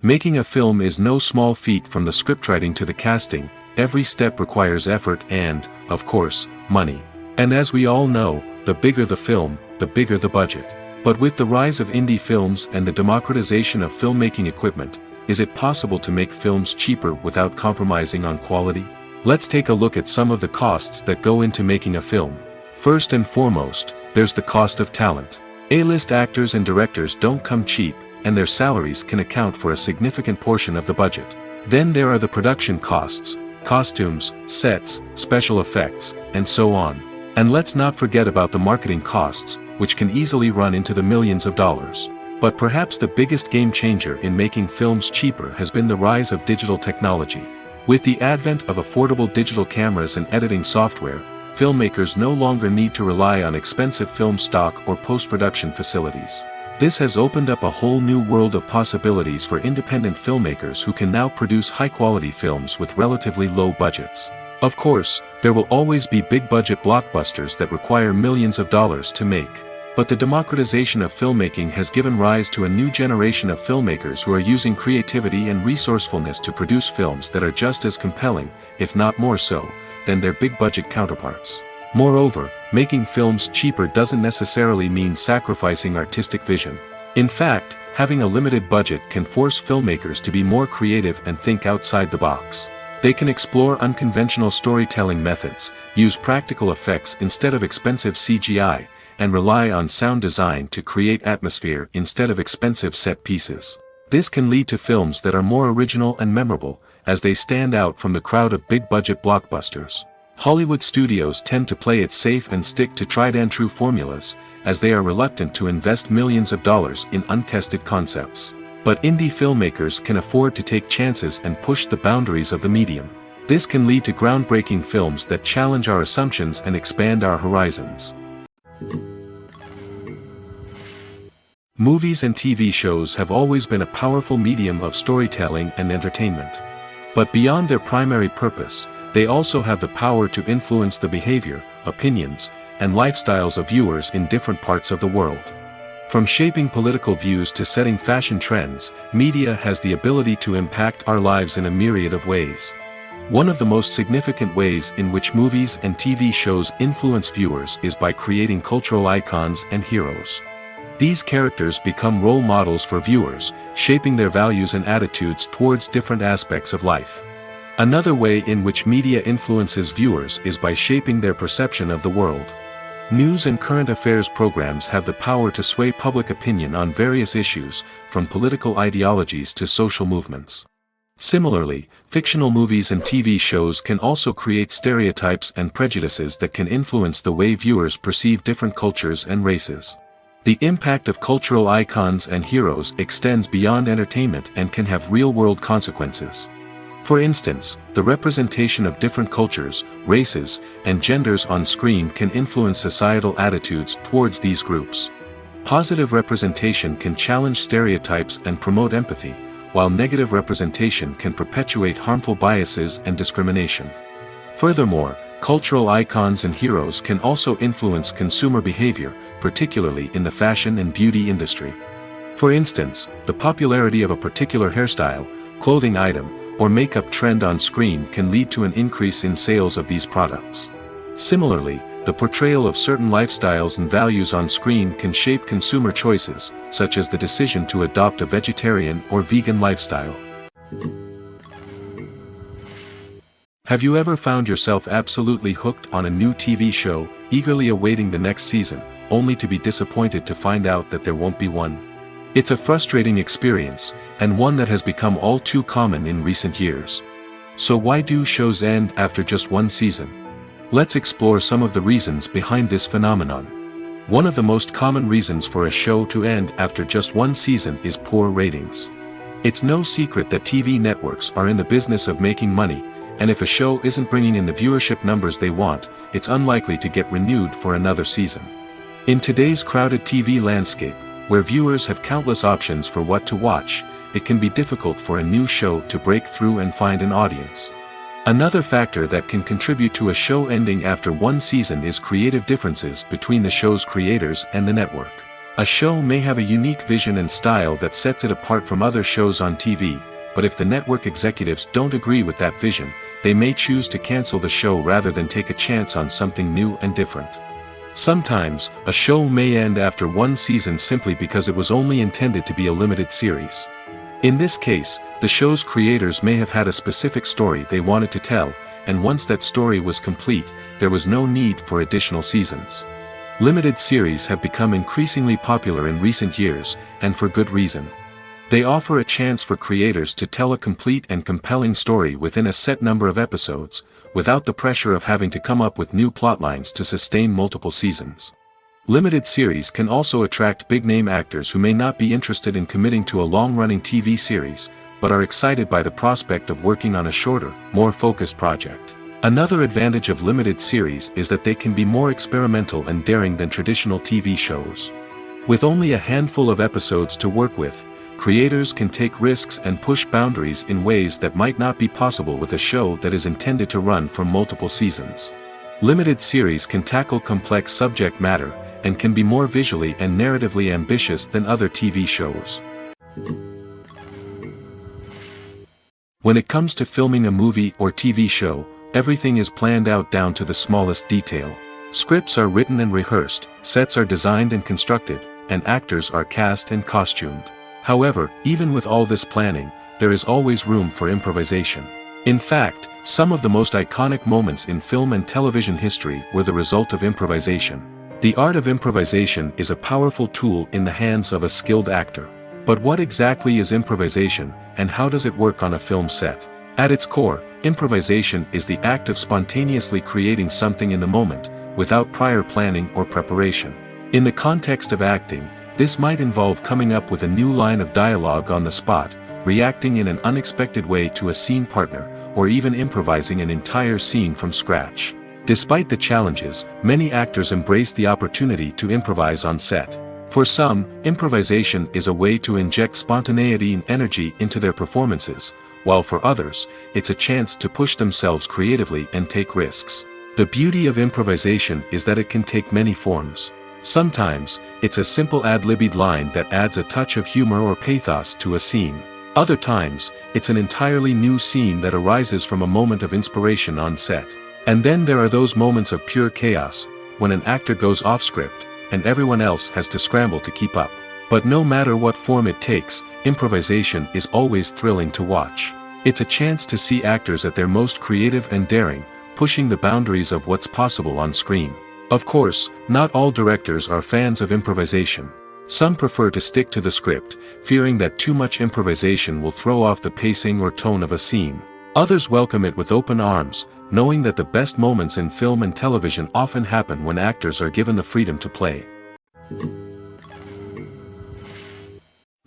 Making a film is no small feat. From the scriptwriting to the casting, every step requires effort and, of course, money. And as we all know, the bigger the film, the bigger the budget. But with the rise of indie films and the democratization of filmmaking equipment, is it possible to make films cheaper without compromising on quality? Let's take a look at some of the costs that go into making a film. First and foremost, there's the cost of talent. A-list actors and directors don't come cheap, and their salaries can account for a significant portion of the budget. Then there are the production costs, costumes, sets, special effects, and so on. And let's not forget about the marketing costs, which can easily run into the millions of dollars. But perhaps the biggest game changer in making films cheaper has been the rise of digital technology. With the advent of affordable digital cameras and editing software, filmmakers no longer need to rely on expensive film stock or post-production facilities. This has opened up a whole new world of possibilities for independent filmmakers who can now produce high-quality films with relatively low budgets. Of course, there will always be big-budget blockbusters that require millions of dollars to make. But the democratization of filmmaking has given rise to a new generation of filmmakers who are using creativity and resourcefulness to produce films that are just as compelling, if not more so, than their big-budget counterparts. Moreover, making films cheaper doesn't necessarily mean sacrificing artistic vision. In fact, having a limited budget can force filmmakers to be more creative and think outside the box. They can explore unconventional storytelling methods, use practical effects instead of expensive CGI, and rely on sound design to create atmosphere instead of expensive set pieces. This can lead to films that are more original and memorable, as they stand out from the crowd of big-budget blockbusters. Hollywood studios tend to play it safe and stick to tried-and-true formulas, as they are reluctant to invest millions of dollars in untested concepts. But indie filmmakers can afford to take chances and push the boundaries of the medium. This can lead to groundbreaking films that challenge our assumptions and expand our horizons. Movies and TV shows have always been a powerful medium of storytelling and entertainment. But beyond their primary purpose, they also have the power to influence the behavior, opinions, and lifestyles of viewers in different parts of the world. From shaping political views to setting fashion trends, media has the ability to impact our lives in a myriad of ways. One of the most significant ways in which movies and TV shows influence viewers is by creating cultural icons and heroes. These characters become role models for viewers, shaping their values and attitudes towards different aspects of life. Another way in which media influences viewers is by shaping their perception of the world. News and current affairs programs have the power to sway public opinion on various issues, from political ideologies to social movements. Similarly, fictional movies and TV shows can also create stereotypes and prejudices that can influence the way viewers perceive different cultures and races. The impact of cultural icons and heroes extends beyond entertainment and can have real-world consequences. For instance, the representation of different cultures, races, and genders on screen can influence societal attitudes towards these groups. Positive representation can challenge stereotypes and promote empathy, while negative representation can perpetuate harmful biases and discrimination. Furthermore, Cultural icons and heroes can also influence consumer behavior, particularly in the fashion and beauty industry. For instance, the popularity of a particular hairstyle, clothing item, or makeup trend on screen can lead to an increase in sales of these products. Similarly, the portrayal of certain lifestyles and values on screen can shape consumer choices, such as the decision to adopt a vegetarian or vegan lifestyle. Have you ever found yourself absolutely hooked on a new TV show, eagerly awaiting the next season, only to be disappointed to find out that there won't be one? It's a frustrating experience, and one that has become all too common in recent years. So why do shows end after just one season? Let's explore some of the reasons behind this phenomenon. One of the most common reasons for a show to end after just one season is poor ratings. It's no secret that TV networks are in the business of making money, and if a show isn't bringing in the viewership numbers they want, it's unlikely to get renewed for another season. In today's crowded TV landscape, where viewers have countless options for what to watch, it can be difficult for a new show to break through and find an audience. Another factor that can contribute to a show ending after one season is creative differences between the show's creators and the network. A show may have a unique vision and style that sets it apart from other shows on TV, but if the network executives don't agree with that vision, they may choose to cancel the show rather than take a chance on something new and different. Sometimes, a show may end after one season simply because it was only intended to be a limited series. In this case, the show's creators may have had a specific story they wanted to tell, and once that story was complete, there was no need for additional seasons. Limited series have become increasingly popular in recent years, and for good reason. They offer a chance for creators to tell a complete and compelling story within a set number of episodes, without the pressure of having to come up with new plotlines to sustain multiple seasons. Limited series can also attract big-name actors who may not be interested in committing to a long-running TV series, but are excited by the prospect of working on a shorter, more focused project. Another advantage of limited series is that they can be more experimental and daring than traditional TV shows. With only a handful of episodes to work with, creators can take risks and push boundaries in ways that might not be possible with a show that is intended to run for multiple seasons. Limited series can tackle complex subject matter, and can be more visually and narratively ambitious than other TV shows. When it comes to filming a movie or TV show, everything is planned out down to the smallest detail. Scripts are written and rehearsed, sets are designed and constructed, and actors are cast and costumed. However, even with all this planning, there is always room for improvisation. In fact, some of the most iconic moments in film and television history were the result of improvisation. The art of improvisation is a powerful tool in the hands of a skilled actor. But what exactly is improvisation, and how does it work on a film set? At its core, improvisation is the act of spontaneously creating something in the moment, without prior planning or preparation. In the context of acting, this might involve coming up with a new line of dialogue on the spot, reacting in an unexpected way to a scene partner, or even improvising an entire scene from scratch. Despite the challenges, many actors embrace the opportunity to improvise on set. For some, improvisation is a way to inject spontaneity and energy into their performances, while for others, it's a chance to push themselves creatively and take risks. The beauty of improvisation is that it can take many forms. Sometimes, it's a simple ad-libbed line that adds a touch of humor or pathos to a scene. Other times, it's an entirely new scene that arises from a moment of inspiration on set. And then there are those moments of pure chaos, when an actor goes off script, and everyone else has to scramble to keep up. But no matter what form it takes, improvisation is always thrilling to watch. It's a chance to see actors at their most creative and daring, pushing the boundaries of what's possible on screen. Of course, not all directors are fans of improvisation. Some prefer to stick to the script, fearing that too much improvisation will throw off the pacing or tone of a scene. Others welcome it with open arms, knowing that the best moments in film and television often happen when actors are given the freedom to play.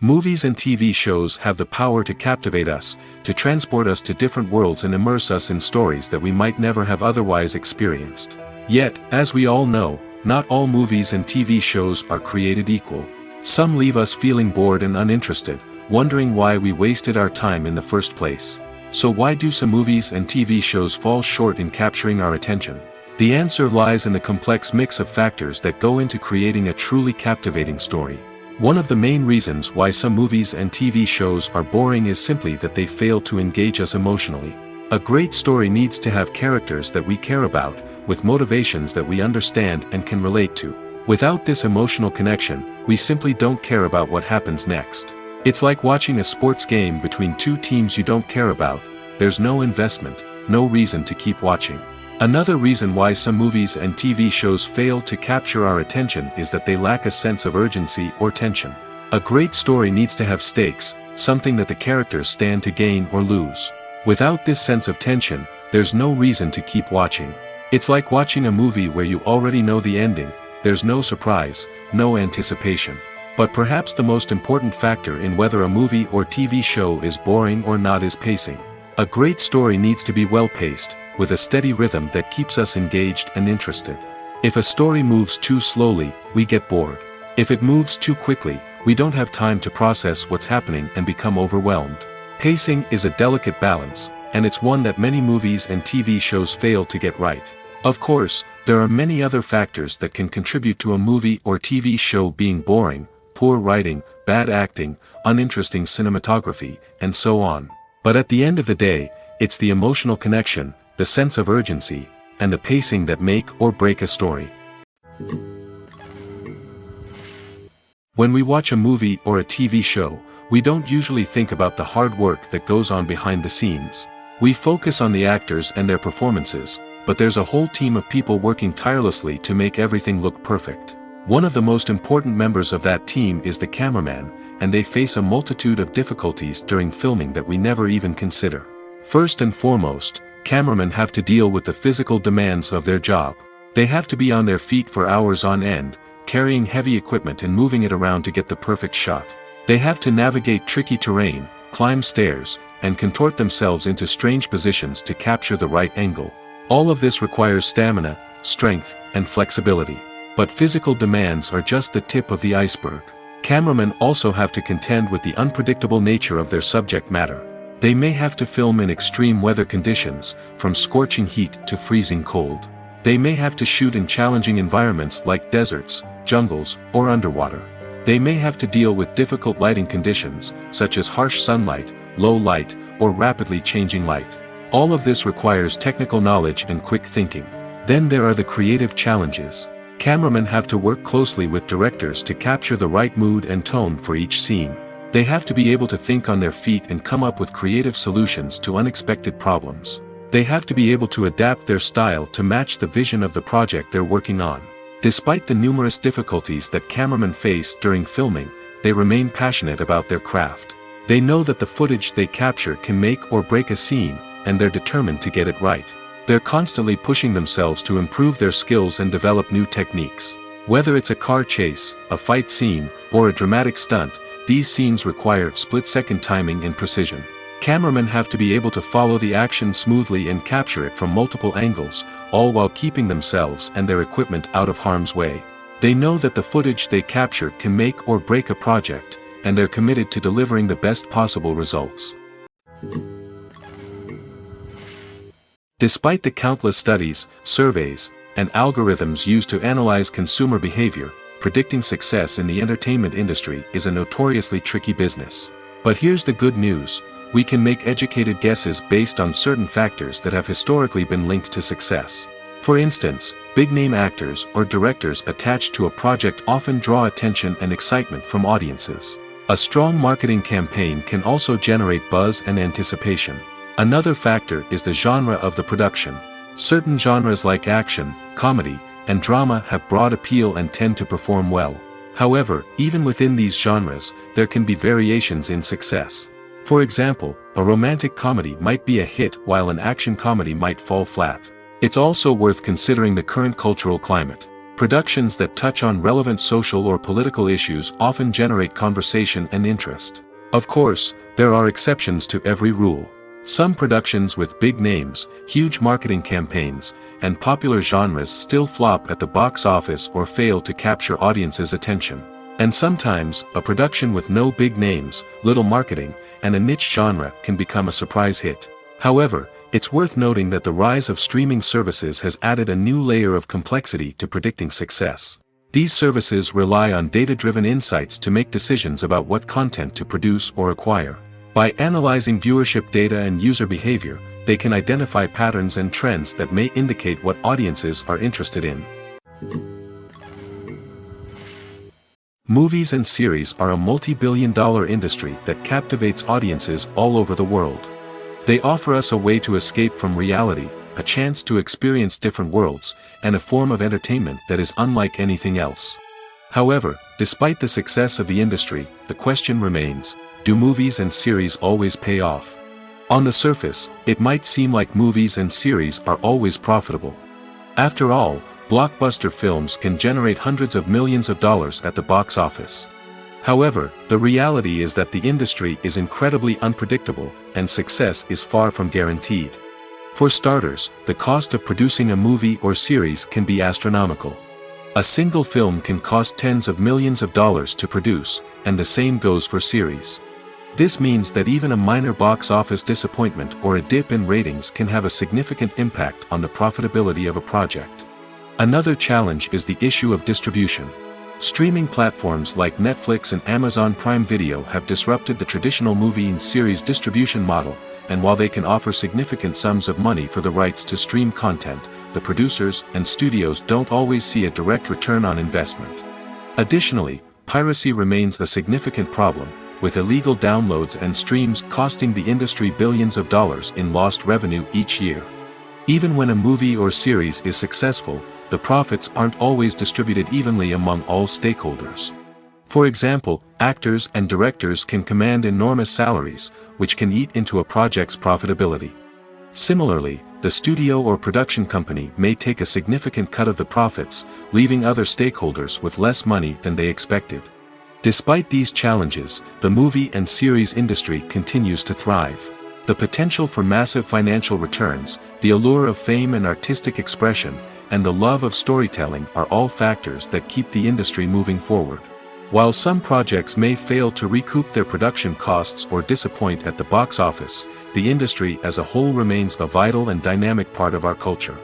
Movies and TV shows have the power to captivate us, to transport us to different worlds and immerse us in stories that we might never have otherwise experienced. Yet, as we all know, not all movies and TV shows are created equal. Some leave us feeling bored and uninterested, wondering why we wasted our time in the first place. So why do some movies and TV shows fall short in capturing our attention? The answer lies in the complex mix of factors that go into creating a truly captivating story. One of the main reasons why some movies and TV shows are boring is simply that they fail to engage us emotionally. A great story needs to have characters that we care about, with motivations that we understand and can relate to. Without this emotional connection, we simply don't care about what happens next. It's like watching a sports game between two teams you don't care about. There's no investment, no reason to keep watching. Another reason why some movies and TV shows fail to capture our attention is that they lack a sense of urgency or tension. A great story needs to have stakes, something that the characters stand to gain or lose. Without this sense of tension, there's no reason to keep watching. It's like watching a movie where you already know the ending. There's no surprise, no anticipation. But perhaps the most important factor in whether a movie or TV show is boring or not is pacing. A great story needs to be well-paced, with a steady rhythm that keeps us engaged and interested. If a story moves too slowly, we get bored. If it moves too quickly, we don't have time to process what's happening and become overwhelmed. Pacing is a delicate balance, and it's one that many movies and TV shows fail to get right. Of course, there are many other factors that can contribute to a movie or TV show being boring: poor writing, bad acting, uninteresting cinematography, and so on. But at the end of the day, it's the emotional connection, the sense of urgency, and the pacing that make or break a story. When we watch a movie or a TV show, we don't usually think about the hard work that goes on behind the scenes. We focus on the actors and their performances, but there's a whole team of people working tirelessly to make everything look perfect. One of the most important members of that team is the cameraman, and they face a multitude of difficulties during filming that we never even consider. First and foremost, cameramen have to deal with the physical demands of their job. They have to be on their feet for hours on end, carrying heavy equipment and moving it around to get the perfect shot. They have to navigate tricky terrain, climb stairs, and contort themselves into strange positions to capture the right angle. All of this requires stamina, strength, and flexibility. But physical demands are just the tip of the iceberg. Cameramen also have to contend with the unpredictable nature of their subject matter. They may have to film in extreme weather conditions, from scorching heat to freezing cold. They may have to shoot in challenging environments like deserts, jungles, or underwater. They may have to deal with difficult lighting conditions, such as harsh sunlight, low light, or rapidly changing light. All of this requires technical knowledge and quick thinking. Then there are the creative challenges. Cameramen have to work closely with directors to capture the right mood and tone for each scene. They have to be able to think on their feet and come up with creative solutions to unexpected problems. They have to be able to adapt their style to match the vision of the project they're working on. Despite the numerous difficulties that cameramen face during filming, they remain passionate about their craft. They know that the footage they capture can make or break a scene, and they're determined to get it right. They're constantly pushing themselves to improve their skills and develop new techniques. Whether it's a car chase, a fight scene, or a dramatic stunt, these scenes require split-second timing and precision. Cameramen have to be able to follow the action smoothly and capture it from multiple angles, all while keeping themselves and their equipment out of harm's way. They know that the footage they capture can make or break a project, and they're committed to delivering the best possible results. Despite the countless studies, surveys, and algorithms used to analyze consumer behavior, predicting success in the entertainment industry is a notoriously tricky business. But here's the good news: we can make educated guesses based on certain factors that have historically been linked to success. For instance, big-name actors or directors attached to a project often draw attention and excitement from audiences. A strong marketing campaign can also generate buzz and anticipation. Another factor is the genre of the production. Certain genres like action, comedy, and drama have broad appeal and tend to perform well. However, even within these genres, there can be variations in success. For example, a romantic comedy might be a hit while an action comedy might fall flat. It's also worth considering the current cultural climate. Productions that touch on relevant social or political issues often generate conversation and interest. Of course, there are exceptions to every rule. Some productions with big names, huge marketing campaigns, and popular genres still flop at the box office or fail to capture audiences' attention. And sometimes, a production with no big names, little marketing, and a niche genre can become a surprise hit. However, it's worth noting that the rise of streaming services has added a new layer of complexity to predicting success. These services rely on data-driven insights to make decisions about what content to produce or acquire. By analyzing viewership data and user behavior, they can identify patterns and trends that may indicate what audiences are interested in. Movies and series are a multi-billion-dollar industry that captivates audiences all over the world. They offer us a way to escape from reality, a chance to experience different worlds, and a form of entertainment that is unlike anything else. However, despite the success of the industry, the question remains, do movies and series always pay off? On the surface, it might seem like movies and series are always profitable. After all, blockbuster films can generate hundreds of millions of dollars at the box office. However, the reality is that the industry is incredibly unpredictable, and success is far from guaranteed. For starters, the cost of producing a movie or series can be astronomical. A single film can cost tens of millions of dollars to produce, and the same goes for series. This means that even a minor box office disappointment or a dip in ratings can have a significant impact on the profitability of a project. Another challenge is the issue of distribution. Streaming platforms like Netflix and Amazon Prime Video have disrupted the traditional movie and series distribution model, and while they can offer significant sums of money for the rights to stream content, the producers and studios don't always see a direct return on investment. Additionally, piracy remains a significant problem, with illegal downloads and streams costing the industry billions of dollars in lost revenue each year. Even when a movie or series is successful, the profits aren't always distributed evenly among all stakeholders. For example, actors and directors can command enormous salaries, which can eat into a project's profitability. Similarly, the studio or production company may take a significant cut of the profits, leaving other stakeholders with less money than they expected. Despite these challenges, the movie and series industry continues to thrive. The potential for massive financial returns, the allure of fame and artistic expression, and the love of storytelling are all factors that keep the industry moving forward. While some projects may fail to recoup their production costs or disappoint at the box office, the industry as a whole remains a vital and dynamic part of our culture.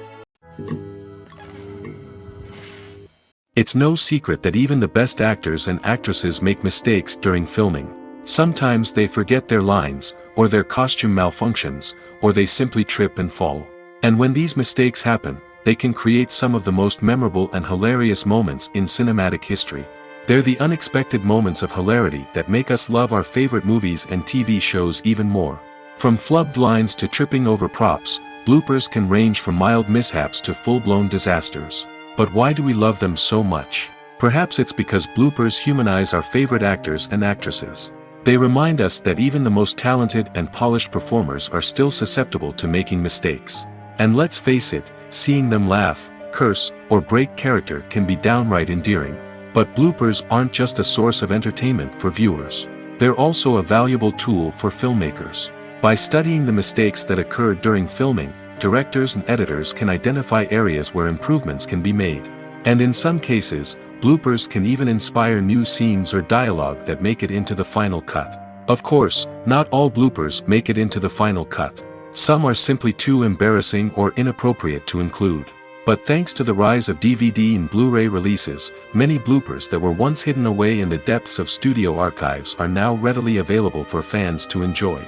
It's no secret that even the best actors and actresses make mistakes during filming. Sometimes they forget their lines, or their costume malfunctions, or they simply trip and fall. And when these mistakes happen, they can create some of the most memorable and hilarious moments in cinematic history. They're the unexpected moments of hilarity that make us love our favorite movies and TV shows even more. From flubbed lines to tripping over props, bloopers can range from mild mishaps to full-blown disasters. But why do we love them so much? Perhaps it's because bloopers humanize our favorite actors and actresses. They remind us that even the most talented and polished performers are still susceptible to making mistakes. And let's face it, seeing them laugh, curse, or break character can be downright endearing. But bloopers aren't just a source of entertainment for viewers. They're also a valuable tool for filmmakers. By studying the mistakes that occurred during filming, directors and editors can identify areas where improvements can be made. And in some cases, bloopers can even inspire new scenes or dialogue that make it into the final cut. Of course, not all bloopers make it into the final cut. Some are simply too embarrassing or inappropriate to include. But thanks to the rise of DVD and Blu-ray releases, many bloopers that were once hidden away in the depths of studio archives are now readily available for fans to enjoy.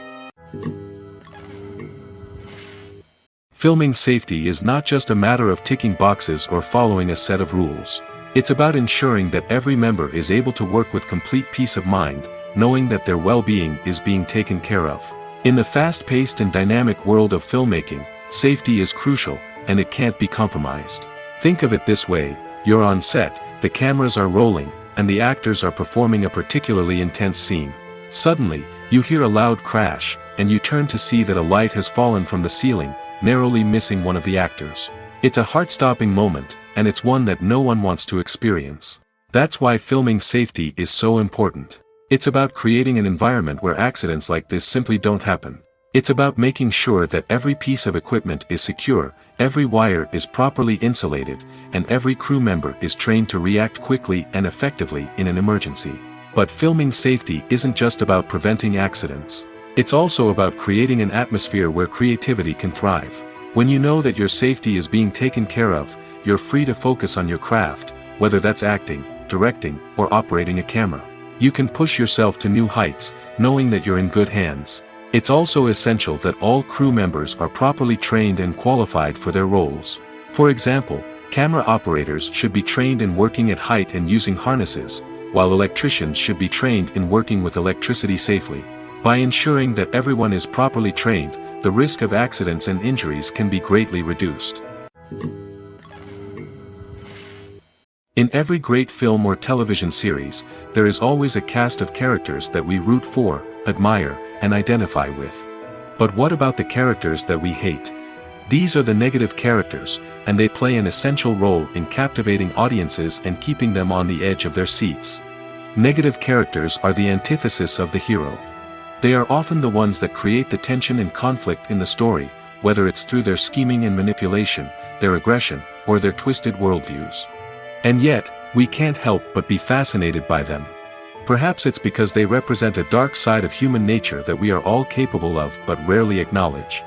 Filming safety is not just a matter of ticking boxes or following a set of rules. It's about ensuring that every member is able to work with complete peace of mind, knowing that their well-being is being taken care of. In the fast-paced and dynamic world of filmmaking, safety is crucial, and it can't be compromised. Think of it this way, you're on set, the cameras are rolling, and the actors are performing a particularly intense scene. Suddenly, you hear a loud crash, and you turn to see that a light has fallen from the ceiling, narrowly missing one of the actors. It's a heart-stopping moment, and it's one that no one wants to experience. That's why filming safety is so important. It's about creating an environment where accidents like this simply don't happen. It's about making sure that every piece of equipment is secure, every wire is properly insulated, and every crew member is trained to react quickly and effectively in an emergency. But filming safety isn't just about preventing accidents. It's also about creating an atmosphere where creativity can thrive. When you know that your safety is being taken care of, you're free to focus on your craft, whether that's acting, directing, or operating a camera. You can push yourself to new heights, knowing that you're in good hands. It's also essential that all crew members are properly trained and qualified for their roles. For example, camera operators should be trained in working at height and using harnesses, while electricians should be trained in working with electricity safely. By ensuring that everyone is properly trained, the risk of accidents and injuries can be greatly reduced. In every great film or television series, there is always a cast of characters that we root for, admire, and identify with. But what about the characters that we hate? These are the negative characters, and they play an essential role in captivating audiences and keeping them on the edge of their seats. Negative characters are the antithesis of the hero. They are often the ones that create the tension and conflict in the story, whether it's through their scheming and manipulation, their aggression, or their twisted worldviews. And yet, we can't help but be fascinated by them. Perhaps it's because they represent a dark side of human nature that we are all capable of but rarely acknowledge.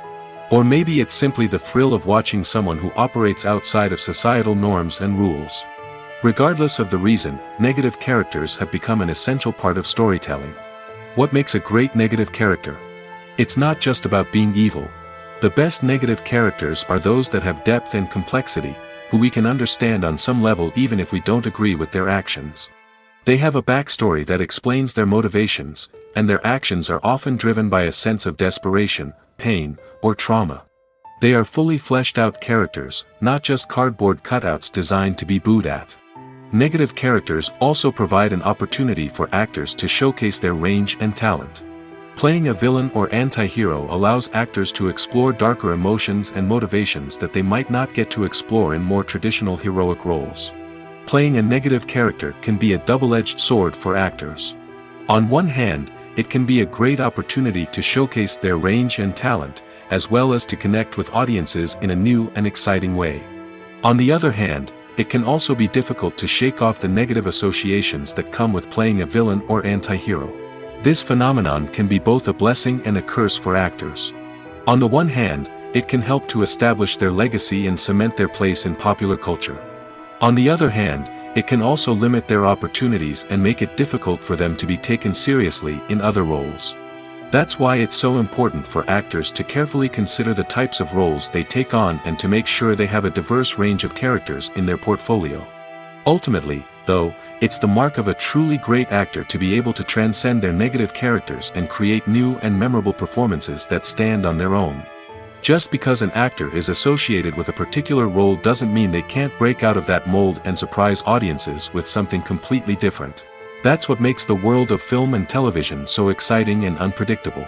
Or maybe it's simply the thrill of watching someone who operates outside of societal norms and rules. Regardless of the reason, negative characters have become an essential part of storytelling. What makes a great negative character? It's not just about being evil. The best negative characters are those that have depth and complexity, who we can understand on some level even if we don't agree with their actions. They have a backstory that explains their motivations, and their actions are often driven by a sense of desperation, pain, or trauma. They are fully fleshed out characters, not just cardboard cutouts designed to be booed at. Negative characters also provide an opportunity for actors to showcase their range and talent. Playing a villain or anti-hero allows actors to explore darker emotions and motivations that they might not get to explore in more traditional heroic roles. Playing a negative character can be a double-edged sword for actors. On one hand, it can be a great opportunity to showcase their range and talent, as well as to connect with audiences in a new and exciting way. On the other hand, it can also be difficult to shake off the negative associations that come with playing a villain or anti-hero. This phenomenon can be both a blessing and a curse for actors. On the one hand, it can help to establish their legacy and cement their place in popular culture. On the other hand, it can also limit their opportunities and make it difficult for them to be taken seriously in other roles. That's why it's so important for actors to carefully consider the types of roles they take on and to make sure they have a diverse range of characters in their portfolio. Ultimately, though, it's the mark of a truly great actor to be able to transcend their negative characters and create new and memorable performances that stand on their own. Just because an actor is associated with a particular role doesn't mean they can't break out of that mold and surprise audiences with something completely different. That's what makes the world of film and television so exciting and unpredictable.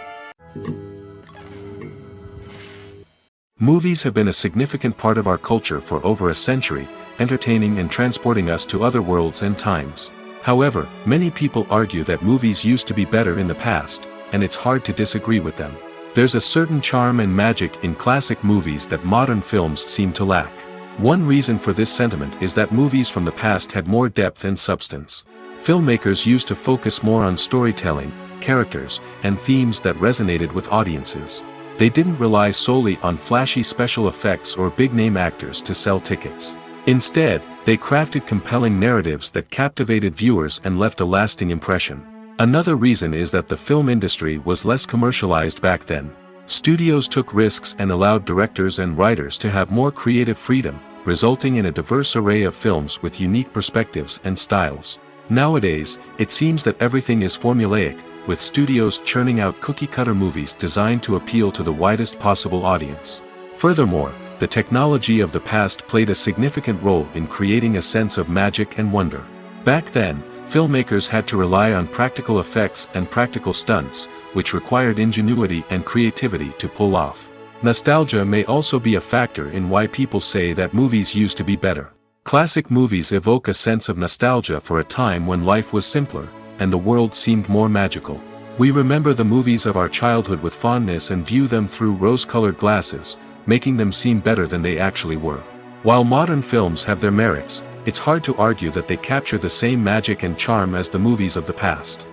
Movies have been a significant part of our culture for over a century, entertaining and transporting us to other worlds and times. However, many people argue that movies used to be better in the past, and it's hard to disagree with them. There's a certain charm and magic in classic movies that modern films seem to lack. One reason for this sentiment is that movies from the past had more depth and substance. Filmmakers used to focus more on storytelling, characters, and themes that resonated with audiences. They didn't rely solely on flashy special effects or big-name actors to sell tickets. Instead, they crafted compelling narratives that captivated viewers and left a lasting impression. Another reason is that the film industry was less commercialized back then. Studios took risks and allowed directors and writers to have more creative freedom, resulting in a diverse array of films with unique perspectives and styles. Nowadays, it seems that everything is formulaic, with studios churning out cookie-cutter movies designed to appeal to the widest possible audience. Furthermore, the technology of the past played a significant role in creating a sense of magic and wonder. Back then, filmmakers had to rely on practical effects and practical stunts, which required ingenuity and creativity to pull off. Nostalgia may also be a factor in why people say that movies used to be better. Classic movies evoke a sense of nostalgia for a time when life was simpler, and the world seemed more magical. We remember the movies of our childhood with fondness and view them through rose-colored glasses, making them seem better than they actually were. While modern films have their merits, it's hard to argue that they capture the same magic and charm as the movies of the past.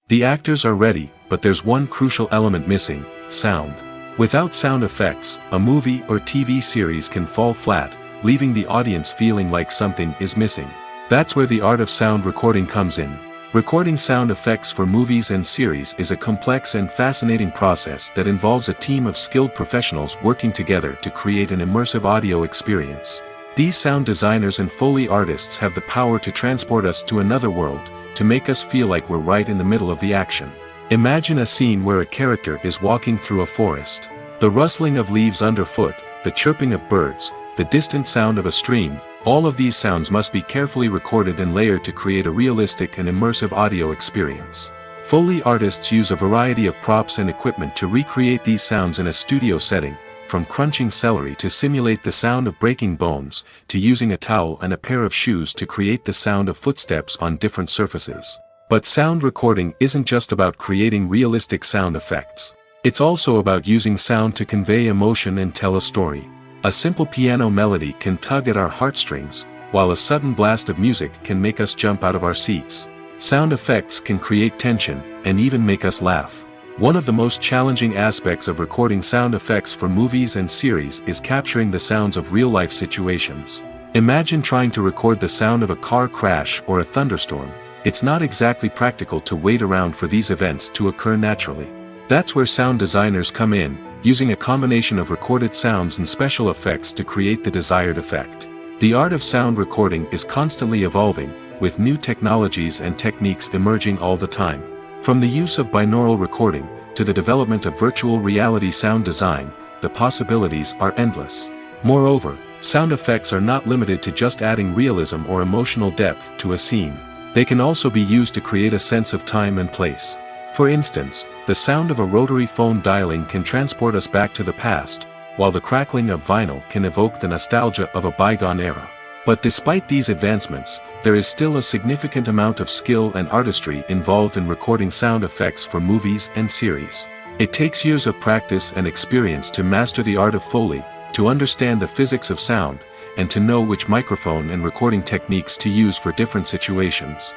The actors are ready, but there's one crucial element missing: sound. Without sound effects, a movie or TV series can fall flat, leaving the audience feeling like something is missing. That's where the art of sound recording comes in. Recording sound effects for movies and series is a complex and fascinating process that involves a team of skilled professionals working together to create an immersive audio experience. These sound designers and Foley artists have the power to transport us to another world, to make us feel like we're right in the middle of the action. Imagine a scene where a character is walking through a forest. The rustling of leaves underfoot, the chirping of birds, the distant sound of a stream, all of these sounds must be carefully recorded and layered to create a realistic and immersive audio experience. Foley artists use a variety of props and equipment to recreate these sounds in a studio setting, from crunching celery to simulate the sound of breaking bones, to using a towel and a pair of shoes to create the sound of footsteps on different surfaces. But sound recording isn't just about creating realistic sound effects. It's also about using sound to convey emotion and tell a story. A simple piano melody can tug at our heartstrings, while a sudden blast of music can make us jump out of our seats. Sound effects can create tension, and even make us laugh. One of the most challenging aspects of recording sound effects for movies and series is capturing the sounds of real-life situations. Imagine trying to record the sound of a car crash or a thunderstorm. It's not exactly practical to wait around for these events to occur naturally. That's where sound designers come in, using a combination of recorded sounds and special effects to create the desired effect. The art of sound recording is constantly evolving, with new technologies and techniques emerging all the time. From the use of binaural recording, to the development of virtual reality sound design, the possibilities are endless. Moreover, sound effects are not limited to just adding realism or emotional depth to a scene. They can also be used to create a sense of time and place. For instance, the sound of a rotary phone dialing can transport us back to the past, while the crackling of vinyl can evoke the nostalgia of a bygone era. But despite these advancements, there is still a significant amount of skill and artistry involved in recording sound effects for movies and series. It takes years of practice and experience to master the art of Foley, to understand the physics of sound, and to know which microphone and recording techniques to use for different situations.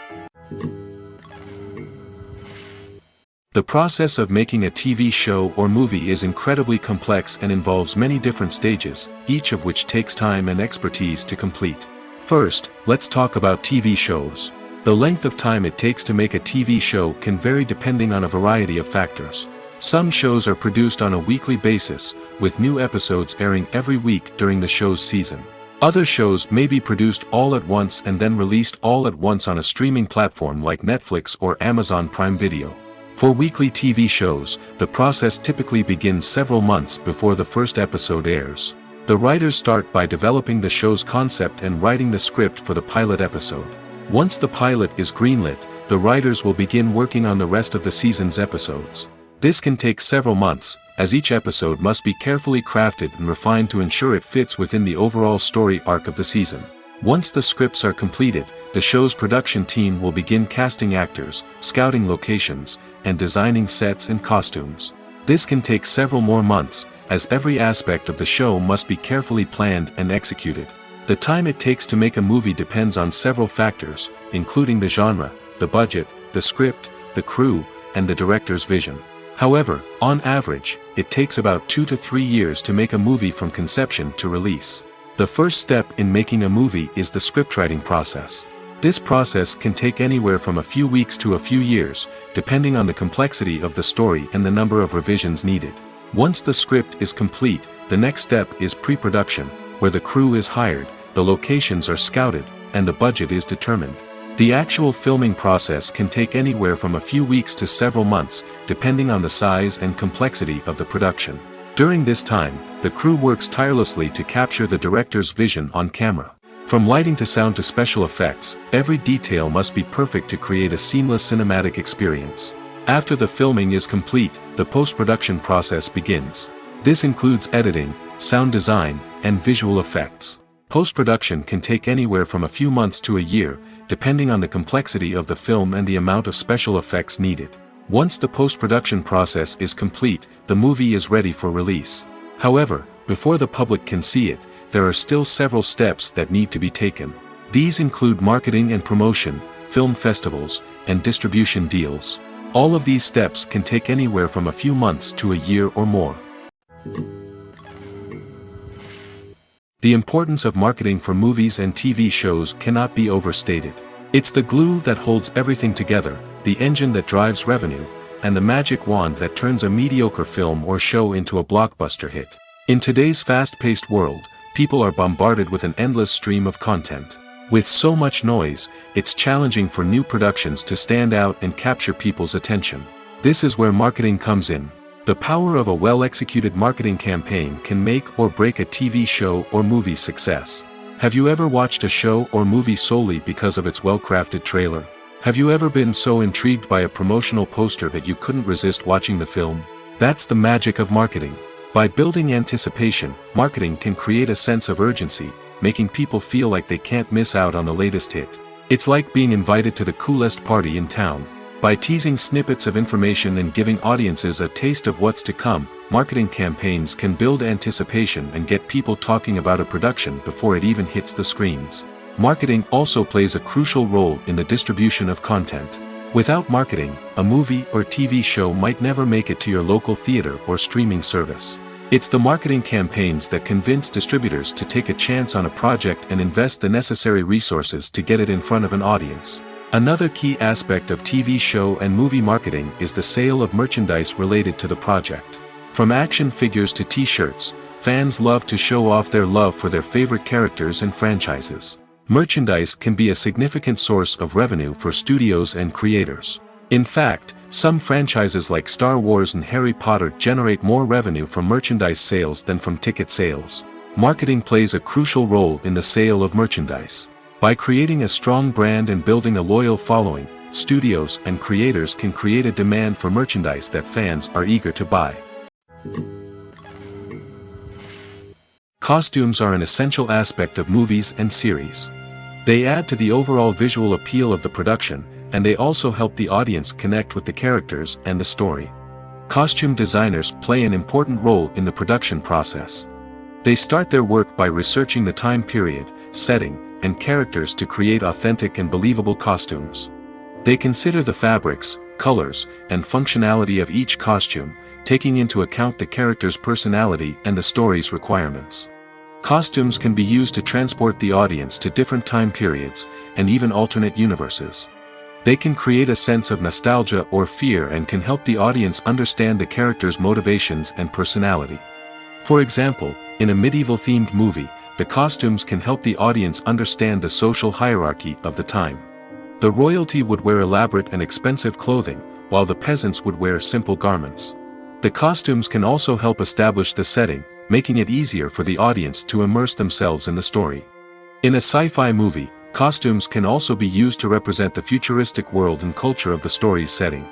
The process of making a TV show or movie is incredibly complex and involves many different stages, each of which takes time and expertise to complete. First, let's talk about TV shows. The length of time it takes to make a TV show can vary depending on a variety of factors. Some shows are produced on a weekly basis, with new episodes airing every week during the show's season. Other shows may be produced all at once and then released all at once on a streaming platform like Netflix or Amazon Prime Video. For weekly TV shows, the process typically begins several months before the first episode airs. The writers start by developing the show's concept and writing the script for the pilot episode. Once the pilot is greenlit, the writers will begin working on the rest of the season's episodes. This can take several months, as each episode must be carefully crafted and refined to ensure it fits within the overall story arc of the season. Once the scripts are completed, the show's production team will begin casting actors, scouting locations, and designing sets and costumes. This can take several more months, as every aspect of the show must be carefully planned and executed. The time it takes to make a movie depends on several factors, including the genre, the budget, the script, the crew, and the director's vision. However, on average, it takes about 2 to 3 years to make a movie from conception to release. The first step in making a movie is the scriptwriting process. This process can take anywhere from a few weeks to a few years, depending on the complexity of the story and the number of revisions needed. Once the script is complete, the next step is pre-production, where the crew is hired, the locations are scouted, and the budget is determined. The actual filming process can take anywhere from a few weeks to several months, depending on the size and complexity of the production. During this time, the crew works tirelessly to capture the director's vision on camera. From lighting to sound to special effects, every detail must be perfect to create a seamless cinematic experience. After the filming is complete, the post-production process begins. This includes editing, sound design, and visual effects. Post-production can take anywhere from a few months to a year, depending on the complexity of the film and the amount of special effects needed. Once the post-production process is complete, the movie is ready for release. However, before the public can see it, there are still several steps that need to be taken. These include marketing and promotion, film festivals, and distribution deals. All of these steps can take anywhere from a few months to a year or more. The importance of marketing for movies and TV shows cannot be overstated. It's the glue that holds everything together, the engine that drives revenue, and the magic wand that turns a mediocre film or show into a blockbuster hit. In today's fast-paced world, people are bombarded with an endless stream of content. With so much noise, it's challenging for new productions to stand out and capture people's attention. This is where marketing comes in. The power of a well-executed marketing campaign can make or break a TV show or movie's success. Have you ever watched a show or movie solely because of its well-crafted trailer? Have you ever been so intrigued by a promotional poster that you couldn't resist watching the film? That's the magic of marketing. By building anticipation, marketing can create a sense of urgency, making people feel like they can't miss out on the latest hit. It's like being invited to the coolest party in town. By teasing snippets of information and giving audiences a taste of what's to come, marketing campaigns can build anticipation and get people talking about a production before it even hits the screens. Marketing also plays a crucial role in the distribution of content. Without marketing, a movie or TV show might never make it to your local theater or streaming service. It's the marketing campaigns that convince distributors to take a chance on a project and invest the necessary resources to get it in front of an audience. Another key aspect of TV show and movie marketing is the sale of merchandise related to the project. From action figures to t-shirts, fans love to show off their love for their favorite characters and franchises. Merchandise can be a significant source of revenue for studios and creators. In fact, some franchises like Star Wars and Harry Potter generate more revenue from merchandise sales than from ticket sales. Marketing plays a crucial role in the sale of merchandise. By creating a strong brand and building a loyal following, studios and creators can create a demand for merchandise that fans are eager to buy. Costumes are an essential aspect of movies and series. They add to the overall visual appeal of the production, and they also help the audience connect with the characters and the story. Costume designers play an important role in the production process. They start their work by researching the time period, setting, and characters to create authentic and believable costumes. They consider the fabrics, colors, and functionality of each costume, taking into account the character's personality and the story's requirements. Costumes can be used to transport the audience to different time periods, and even alternate universes. They can create a sense of nostalgia or fear and can help the audience understand the character's motivations and personality. For example, in a medieval-themed movie, the costumes can help the audience understand the social hierarchy of the time. The royalty would wear elaborate and expensive clothing, while the peasants would wear simple garments. The costumes can also help establish the setting, making it easier for the audience to immerse themselves in the story. In a sci-fi movie, costumes can also be used to represent the futuristic world and culture of the story's setting.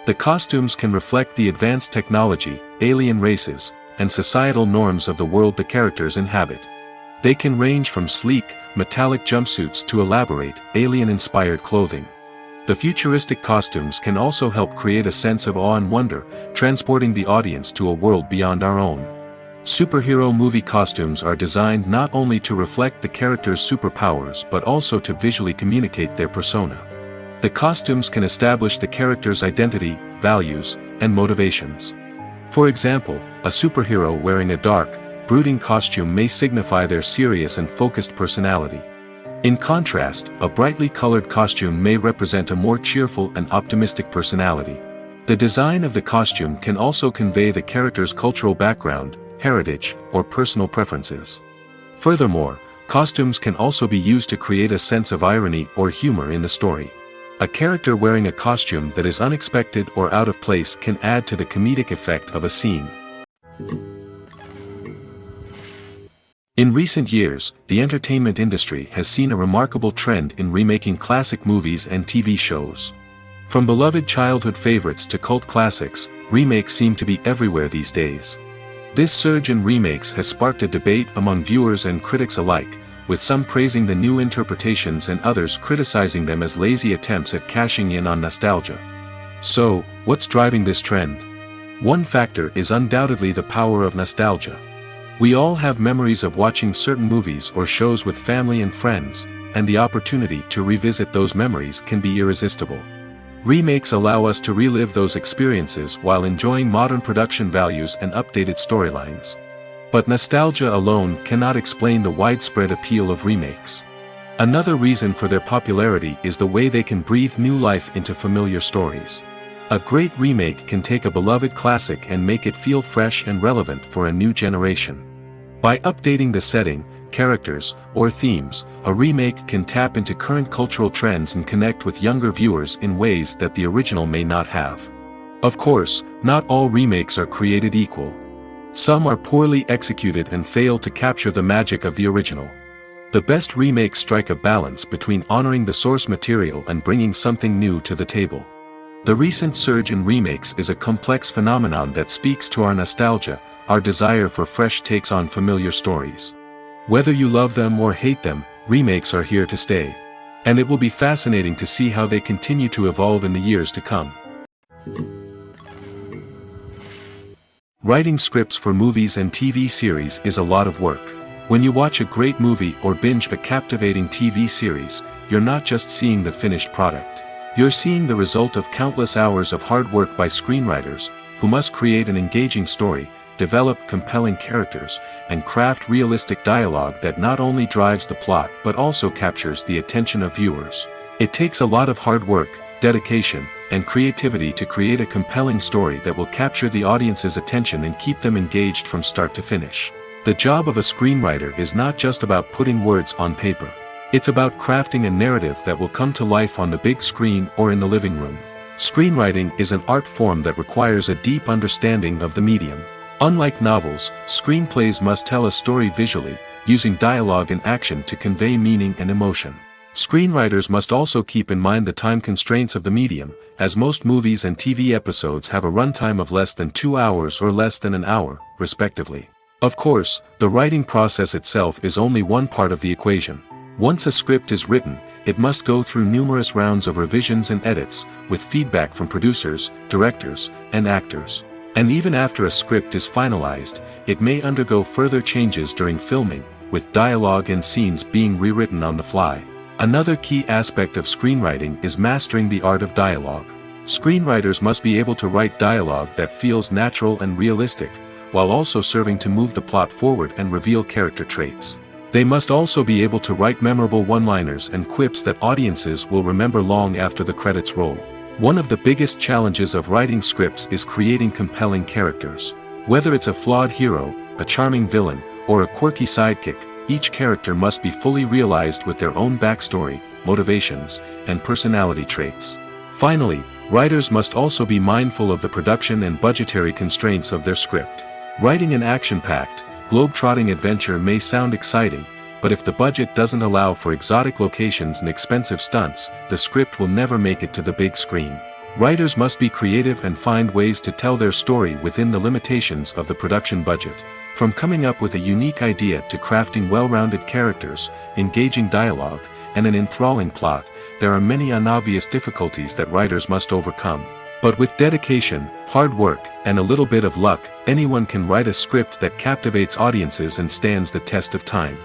The costumes can reflect the advanced technology, alien races, and societal norms of the world the characters inhabit. They can range from sleek, metallic jumpsuits to elaborate, alien-inspired clothing. The futuristic costumes can also help create a sense of awe and wonder, transporting the audience to a world beyond our own. Superhero movie costumes are designed not only to reflect the character's superpowers but also to visually communicate their persona. The costumes can establish the character's identity, values, and motivations. For example, a superhero wearing a dark, brooding costume may signify their serious and focused personality. In contrast, a brightly colored costume may represent a more cheerful and optimistic personality. The design of the costume can also convey the character's cultural background, heritage, or personal preferences. Furthermore, costumes can also be used to create a sense of irony or humor in the story. A character wearing a costume that is unexpected or out of place can add to the comedic effect of a scene. In recent years, the entertainment industry has seen a remarkable trend in remaking classic movies and TV shows. From beloved childhood favorites to cult classics, remakes seem to be everywhere these days. This surge in remakes has sparked a debate among viewers and critics alike, with some praising the new interpretations and others criticizing them as lazy attempts at cashing in on nostalgia. So, what's driving this trend? One factor is undoubtedly the power of nostalgia. We all have memories of watching certain movies or shows with family and friends, and the opportunity to revisit those memories can be irresistible. Remakes allow us to relive those experiences while enjoying modern production values and updated storylines. But nostalgia alone cannot explain the widespread appeal of remakes. Another reason for their popularity is the way they can breathe new life into familiar stories. A great remake can take a beloved classic and make it feel fresh and relevant for a new generation. By updating the setting, characters, or themes, a remake can tap into current cultural trends and connect with younger viewers in ways that the original may not have. Of course, not all remakes are created equal. Some are poorly executed and fail to capture the magic of the original. The best remakes strike a balance between honoring the source material and bringing something new to the table. The recent surge in remakes is a complex phenomenon that speaks to our nostalgia, our desire for fresh takes on familiar stories. Whether you love them or hate them, remakes are here to stay. And it will be fascinating to see how they continue to evolve in the years to come. Writing scripts for movies and TV series is a lot of work. When you watch a great movie or binge a captivating TV series, you're not just seeing the finished product. You're seeing the result of countless hours of hard work by screenwriters, who must create an engaging story, develop compelling characters, and craft realistic dialogue that not only drives the plot but also captures the attention of viewers. It takes a lot of hard work, dedication, and creativity to create a compelling story that will capture the audience's attention and keep them engaged from start to finish. The job of a screenwriter is not just about putting words on paper. It's about crafting a narrative that will come to life on the big screen or in the living room. Screenwriting is an art form that requires a deep understanding of the medium. Unlike novels, screenplays must tell a story visually, using dialogue and action to convey meaning and emotion. Screenwriters must also keep in mind the time constraints of the medium, as most movies and TV episodes have a runtime of less than 2 hours or less than an hour, respectively. Of course, the writing process itself is only one part of the equation. Once a script is written, it must go through numerous rounds of revisions and edits, with feedback from producers, directors, and actors. And even after a script is finalized, it may undergo further changes during filming, with dialogue and scenes being rewritten on the fly. Another key aspect of screenwriting is mastering the art of dialogue. Screenwriters must be able to write dialogue that feels natural and realistic, while also serving to move the plot forward and reveal character traits. They must also be able to write memorable one-liners and quips that audiences will remember long after the credits roll. One of the biggest challenges of writing scripts is creating compelling characters. Whether it's a flawed hero, a charming villain, or a quirky sidekick, each character must be fully realized with their own backstory, motivations, and personality traits. Finally, writers must also be mindful of the production and budgetary constraints of their script. Writing an action-packed, globe-trotting adventure may sound exciting, but if the budget doesn't allow for exotic locations and expensive stunts, the script will never make it to the big screen. Writers must be creative and find ways to tell their story within the limitations of the production budget. From coming up with a unique idea to crafting well-rounded characters, engaging dialogue, and an enthralling plot, there are many unobvious difficulties that writers must overcome. But with dedication, hard work, and a little bit of luck, anyone can write a script that captivates audiences and stands the test of time.